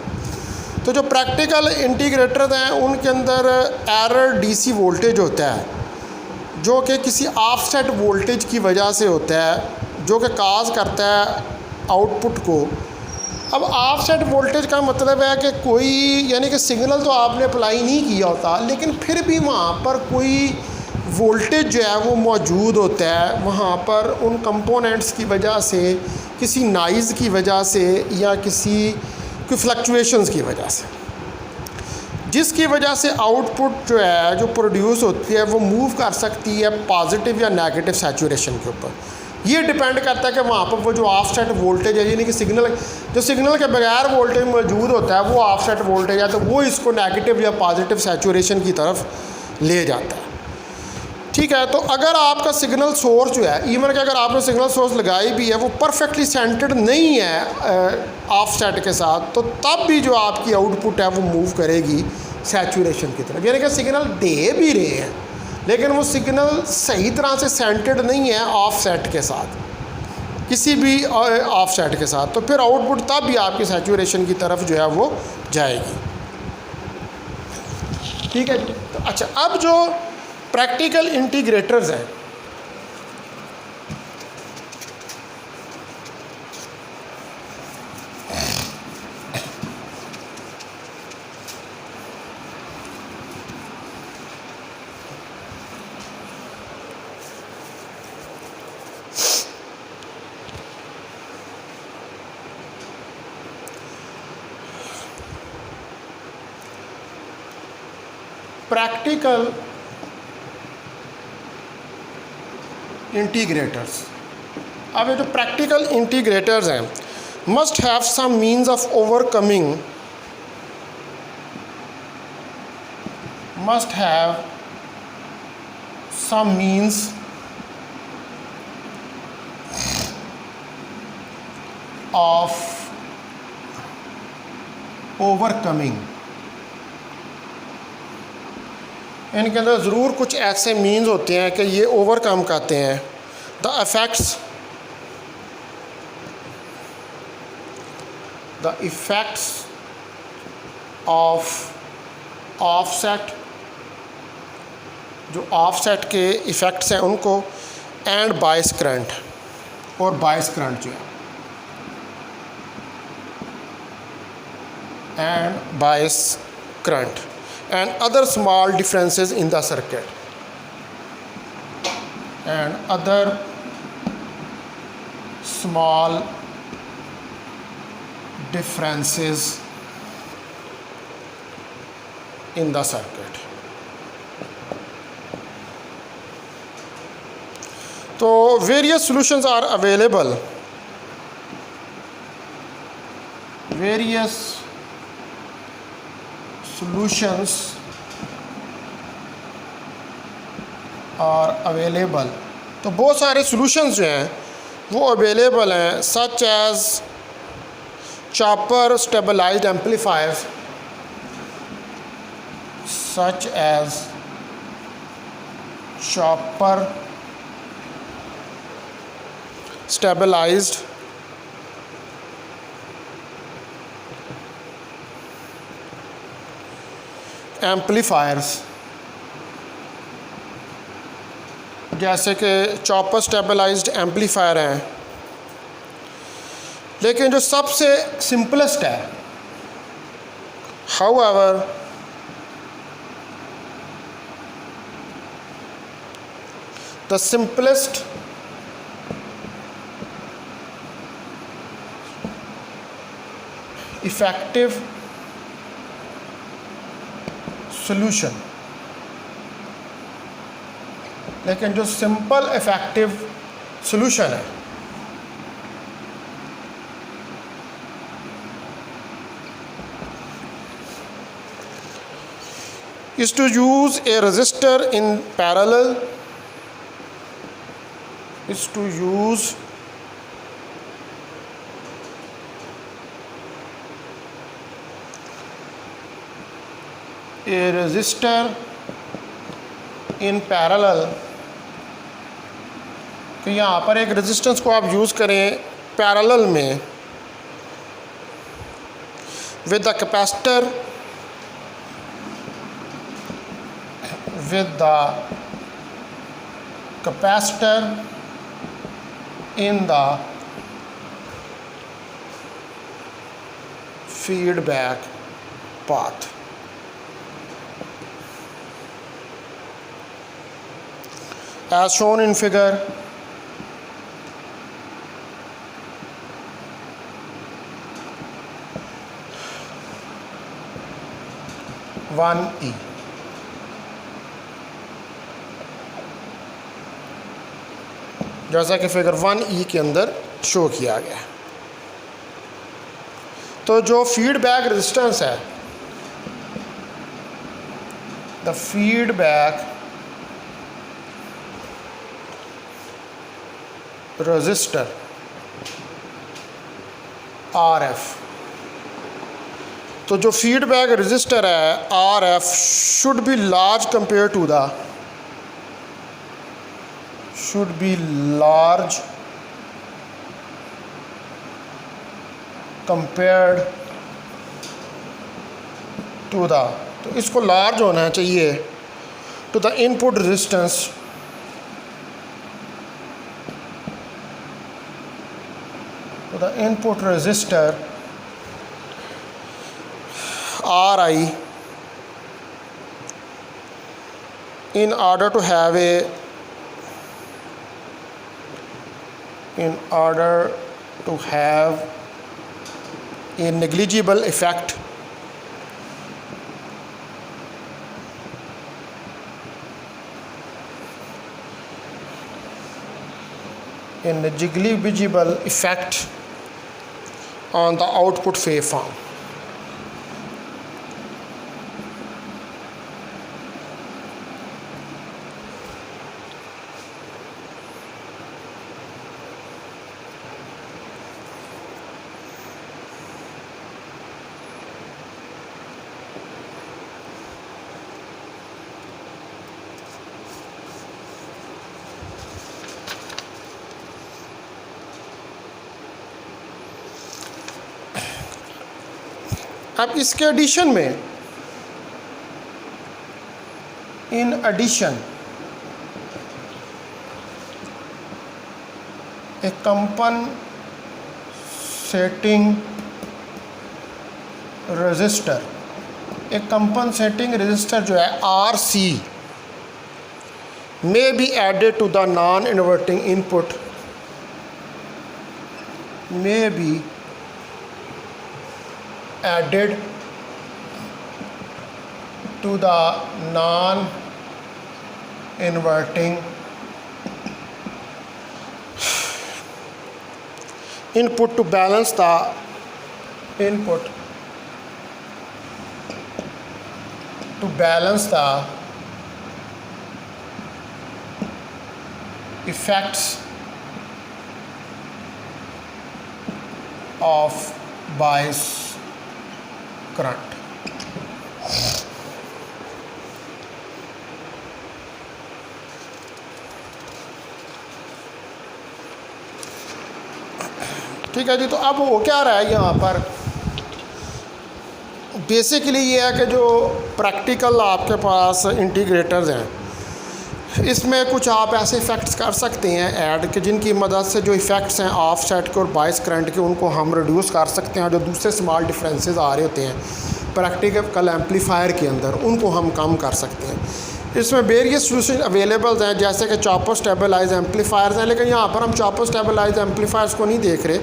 तो जो प्रैक्टिकल इंटीग्रेटर हैं उनके अंदर एरर डीसी वोल्टेज होता है जो कि किसी ऑफसेट वोल्टेज की वजह से होता है, जो कि काज करता है आउटपुट को। अब ऑफसेट वोल्टेज का मतलब है कि कोई, यानी कि सिग्नल तो आपने अप्लाई नहीं किया होता, लेकिन फिर भी वहाँ पर कोई वोल्टेज जो है वो मौजूद होता है, वहाँ पर उन कंपोनेंट्स की वजह से, किसी नॉइज़ की वजह से या कोई फ्लक्चुएशंस की वजह से, जिसकी वजह से आउटपुट जो है जो प्रोड्यूस होती है वो मूव कर सकती है पॉजिटिव या नेगेटिव सैचुरेशन के ऊपर। ये डिपेंड करता है कि वहाँ पर वो जो ऑफसेट वोल्टेज है, यानी कि सिग्नल के बगैर वोल्टेज मौजूद होता है वो ऑफसेट वोल्टेज है, तो वो इसको नेगेटिव या पॉजिटिव सैचुरेशन की तरफ ले जाता है। ठीक है, तो अगर आपका सिग्नल सोर्स जो है, इवन कि अगर आपने सिग्नल सोर्स लगाई भी है, वो परफेक्टली सेंटर्ड नहीं है ऑफसेट के साथ, तो तब भी जो आपकी आउटपुट है वो मूव करेगी सैचुरेशन की तरफ। यानी कि सिग्नल दे भी रहे हैं लेकिन वो सिग्नल सही तरह से सेंटर्ड नहीं है ऑफसेट के साथ, किसी भी ऑफसेट के साथ, तो फिर आउटपुट तब भी आपकी सैचुरेशन की तरफ जो है वो जाएगी। ठीक है, तो अच्छा, अब जो प्रैक्टिकल इंटीग्रेटर्स हैं, practical integrators. अब ये जो practical integrators हैं must have some means of overcoming, must have some means of overcoming. इनके अंदर ज़रूर कुछ ऐसे मीन्स होते हैं कि ये ओवरकम करते हैं द इफ़ेक्ट्स ऑफ ऑफसेट, जो ऑफसेट के इफ़ेक्ट्स हैं उनको, एंड बायस करंट, और बायस करंट जो है, and bias current and other small differences in the circuit, and other small differences in the circuit. So various solutions are available, various solutions are available. तो बहुत सारे solutions जो हैं वो available हैं, such as chopper stabilized amplifiers, such as chopper stabilized amplifiers, जैसे कि chopper stabilised amplifier हैं, लेकिन जो सबसे सिंपलेस्ट है, however the simplest effective solution, लेकिन जो सिंपल इफेक्टिव सॉल्यूशन है is to use a resistor in parallel, is to use a resistor in parallel, कि यहाँ पर एक रेजिस्टेंस को आप यूज़ करें पैरेलल में with the capacitor, with the capacitor in the feedback path. As shown in figure 1E. जैसा कि फिगर 1E के अंदर शो किया गया। तो जो फीडबैक रेजिस्टेंस है, द फीडबैक resistor RF, तो जो फीडबैक रेजिस्टर है RF should be large compared to the तो इसको लार्ज होना चाहिए to the input resistance the input resistor Ri in order to have a negligible effect in negligible effect on the output waveform. अब इसके addition में, in addition, a compensating resistor, एक compensating resistor जो है RC may be added to the non-inverting input, may be added to the non-inverting input to balance the input, to balance the effects of bias current. ठीक है जी। तो अब हो क्या रहा है यहाँ पर, बेसिकली ये है कि जो प्रैक्टिकल आपके पास इंटीग्रेटर्स हैं, इसमें कुछ आप ऐसे इफ़ेक्ट्स कर सकते हैं ऐड कि जिनकी मदद से जो इफ़ेक्ट्स हैं ऑफसेट के और बायस करंट के, उनको हम रिड्यूस कर सकते हैं। जो दूसरे स्मॉल डिफरेंसेस आ रहे होते हैं प्रैक्टिकल एम्पलीफायर के अंदर, उनको हम कम कर सकते हैं। इसमें वेरियस सोल्यूशन अवेलेबल हैं, जैसे कि चॉपर स्टेबलाइज एम्पलीफायर्स हैं, लेकिन यहाँ पर हम चॉपर स्टेबलाइज एम्पलीफायर्स को नहीं देख रहे।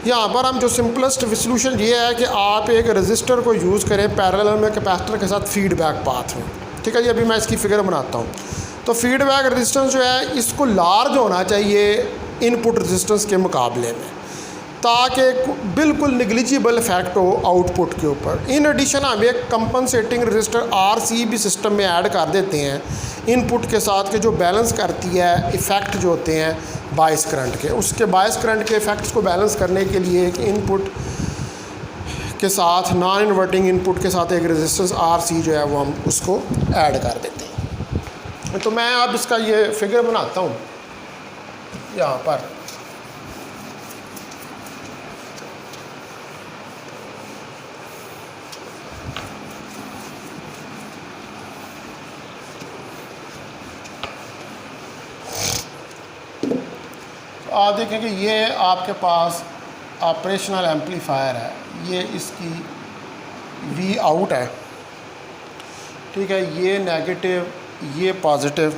यहाँ पर हम जो सिंपलेस्ट सोल्यूशन ये है कि आप एक रजिस्टर को यूज़ करें पैरेलल में कैपेसिटर के साथ फीडबैक पाथ में। ठीक है जी। अभी मैं इसकी फिगर बनाता हूँ। तो फीडबैक रेजिस्टेंस जो है इसको लार्ज होना चाहिए इनपुट रेजिस्टेंस के मुकाबले में, ताकि बिल्कुल निग्लिजिबल इफेक्ट हो आउटपुट के ऊपर। इन एडिशन हम एक कंपनसेटिंग रजिस्टर RC भी सिस्टम में ऐड कर देते हैं इनपुट के साथ, के जो बैलेंस करती है इफ़ेक्ट जो होते हैं बायस करंट के। उसके बायस करंट के इफ़ेक्ट्स को बैलेंस करने के लिए एक इनपुट के साथ, नॉन इन्वर्टिंग इनपुट के साथ एक रेजिस्टेंस RC जो है वो हम उसको ऐड कर देते हैं। तो मैं अब इसका ये फिगर बनाता हूँ यहाँ पर। आप देखें कि ये आपके पास ऑपरेशनल एम्पलीफायर है, ये इसकी V आउट है। ठीक है। ये नेगेटिव, ये पॉजिटिव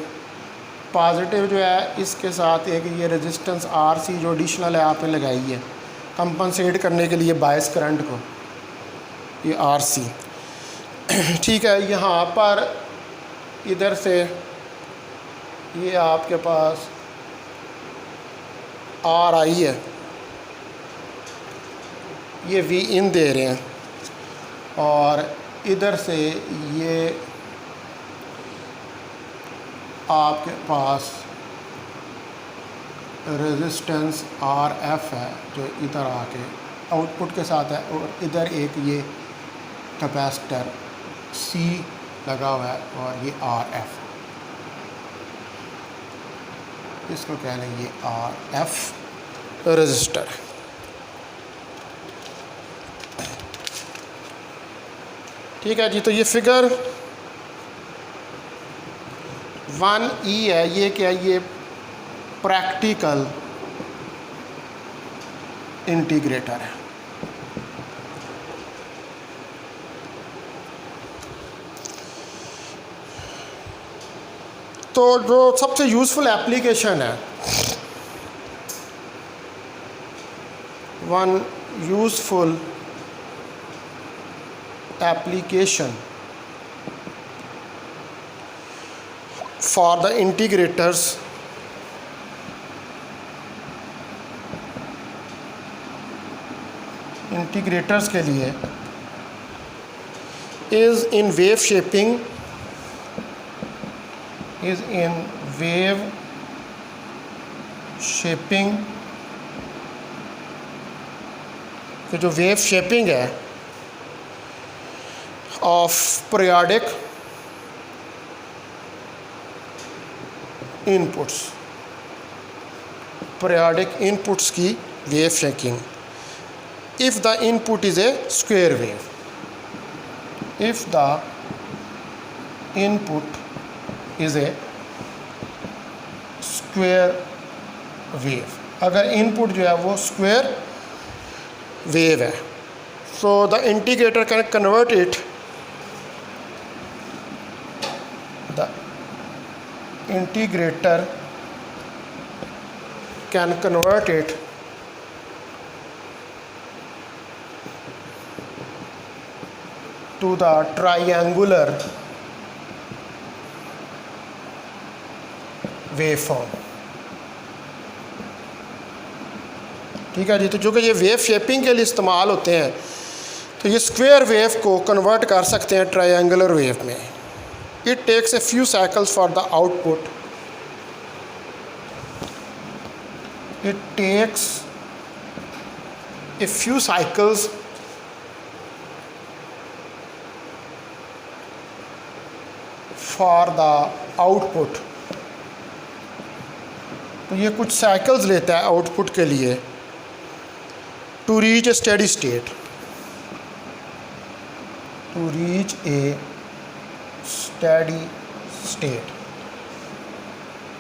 जो है, इसके साथ एक ये रेजिस्टेंस RC जो एडिशनल है आपने लगाई है कंपनसेट करने के लिए बायस करंट को, ये RC। ठीक है। यहाँ पर इधर से ये आपके पास RI है, ये V इन दे रहे हैं, और इधर से ये आपके पास रेजिस्टेंस RF है जो इधर आके आउटपुट के साथ है, और इधर एक ये कैपेसिटर C लगा हुआ है, और ये RF, इसको कह लें ये RF रजिस्टर। ठीक है जी। तो ये फिगर 1E है। ये क्या है, ये प्रैक्टिकल इंटीग्रेटर है। तो जो सबसे यूज़फुल एप्लीकेशन है, one useful application for the integrators integrators के लिए इज़ इन वेव शेपिंग, कि जो वेव शेपिंग है ऑफ पीरियोडिक इनपुट्स की wave shaping if the input is a square wave, if the input is a square wave, अगर input जो है वो स्क्वायर वेव है, so the integrator can convert it, the integrator can convert it to the triangular waveform। ठीक है जी, तो जो कि ये वेव शेपिंग के लिए इस्तेमाल होते हैं, तो ये स्क्वायर वेव को कन्वर्ट कर सकते हैं ट्रायंगुलर वेव में। It takes a few cycles for the output, it takes a few cycles for the output, तो ये कुछ साइकिल्स लेता है आउटपुट के लिए, to reach a steady state, to reach a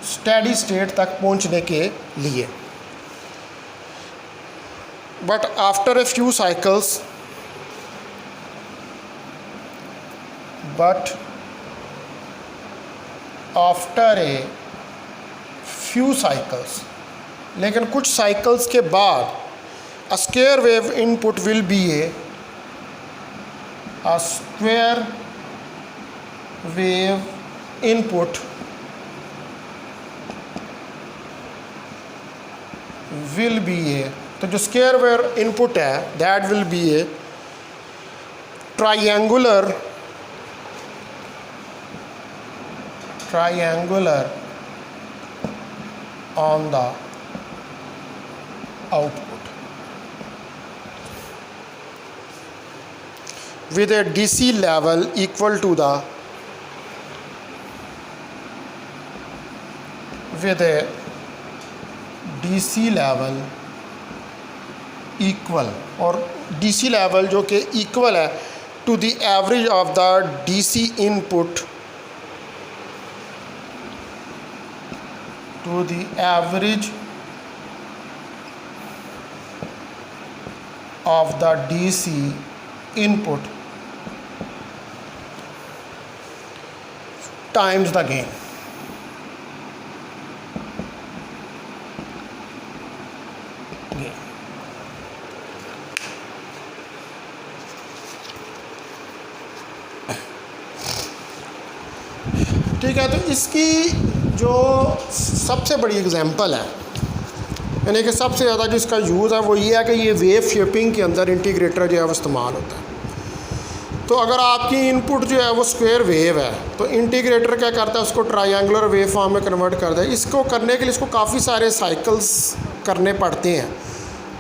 steady state तक पहुंचने के लिए। But after a few cycles, लेकिन कुछ साइकिल्स के बाद a square wave input will be a square wave input will be a, तो जो square wave input है that will be a triangular on the output with a DC level equal to the और DC level जो कि equal है to the average of the DC input, to the average of the DC input times the gain। ठीक है, तो इसकी जो सबसे बड़ी एग्जांपल है, यानी कि सबसे ज़्यादा जो इसका यूज़ है वो ये है कि ये वेव शेपिंग के अंदर इंटीग्रेटर जो है वो इस्तेमाल होता है। तो अगर आपकी इनपुट जो है वो स्क्वायर वेव है, तो इंटीग्रेटर क्या करता है, उसको ट्रायंगुलर वेव फॉर्म में कन्वर्ट कर दे। इसको करने के लिए इसको काफ़ी सारे साइकिल्स करने पड़ते हैं,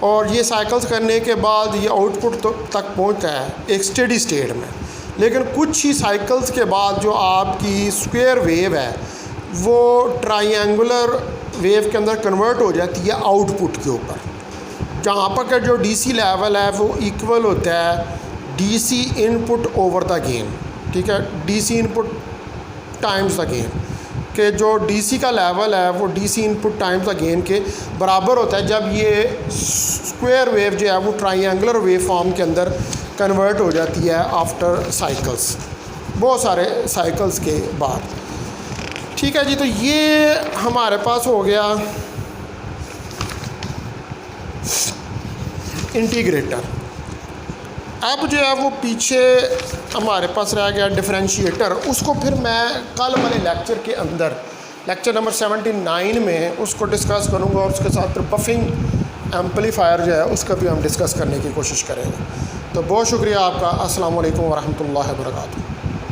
और ये साइकिल्स करने के बाद ये आउटपुट तक पहुँचता है एक स्टेडी स्टेट में। लेकिन कुछ ही साइकिल्स के बाद जो आपकी स्क्वायर वेव है वो ट्रायंगुलर वेव के अंदर कन्वर्ट हो जाती है आउटपुट के ऊपर, जहाँ पर का जो डीसी लेवल है वो इक्वल होता है DC input over the gain. ठीक है, DC input times the gain, कि जो डीसी का लेवल है वो DC input times the gain के बराबर होता है जब ये स्क्वायर वेव जो है वो ट्रायंगुलर वेव फॉर्म के अंदर कन्वर्ट हो जाती है आफ्टर साइकिल्स, बहुत सारे साइकिल्स के बाद। ठीक है जी, तो ये हमारे पास हो गया इंटीग्रेटर। अब जो है वो पीछे हमारे पास रह गया डिफरेंशिएटर। उसको फिर मैं कल वाले लेक्चर के अंदर, लेक्चर नंबर 79 में उसको डिस्कस करूँगा, और उसके साथ फिर बफिंग एम्पलीफायर जो है उसका भी हम डिस्कस करने की कोशिश करेंगे। तो बहुत शुक्रिया आपका। अस्सलाम वालेकुम वरहमतुल्लाहि वबरकातुहू।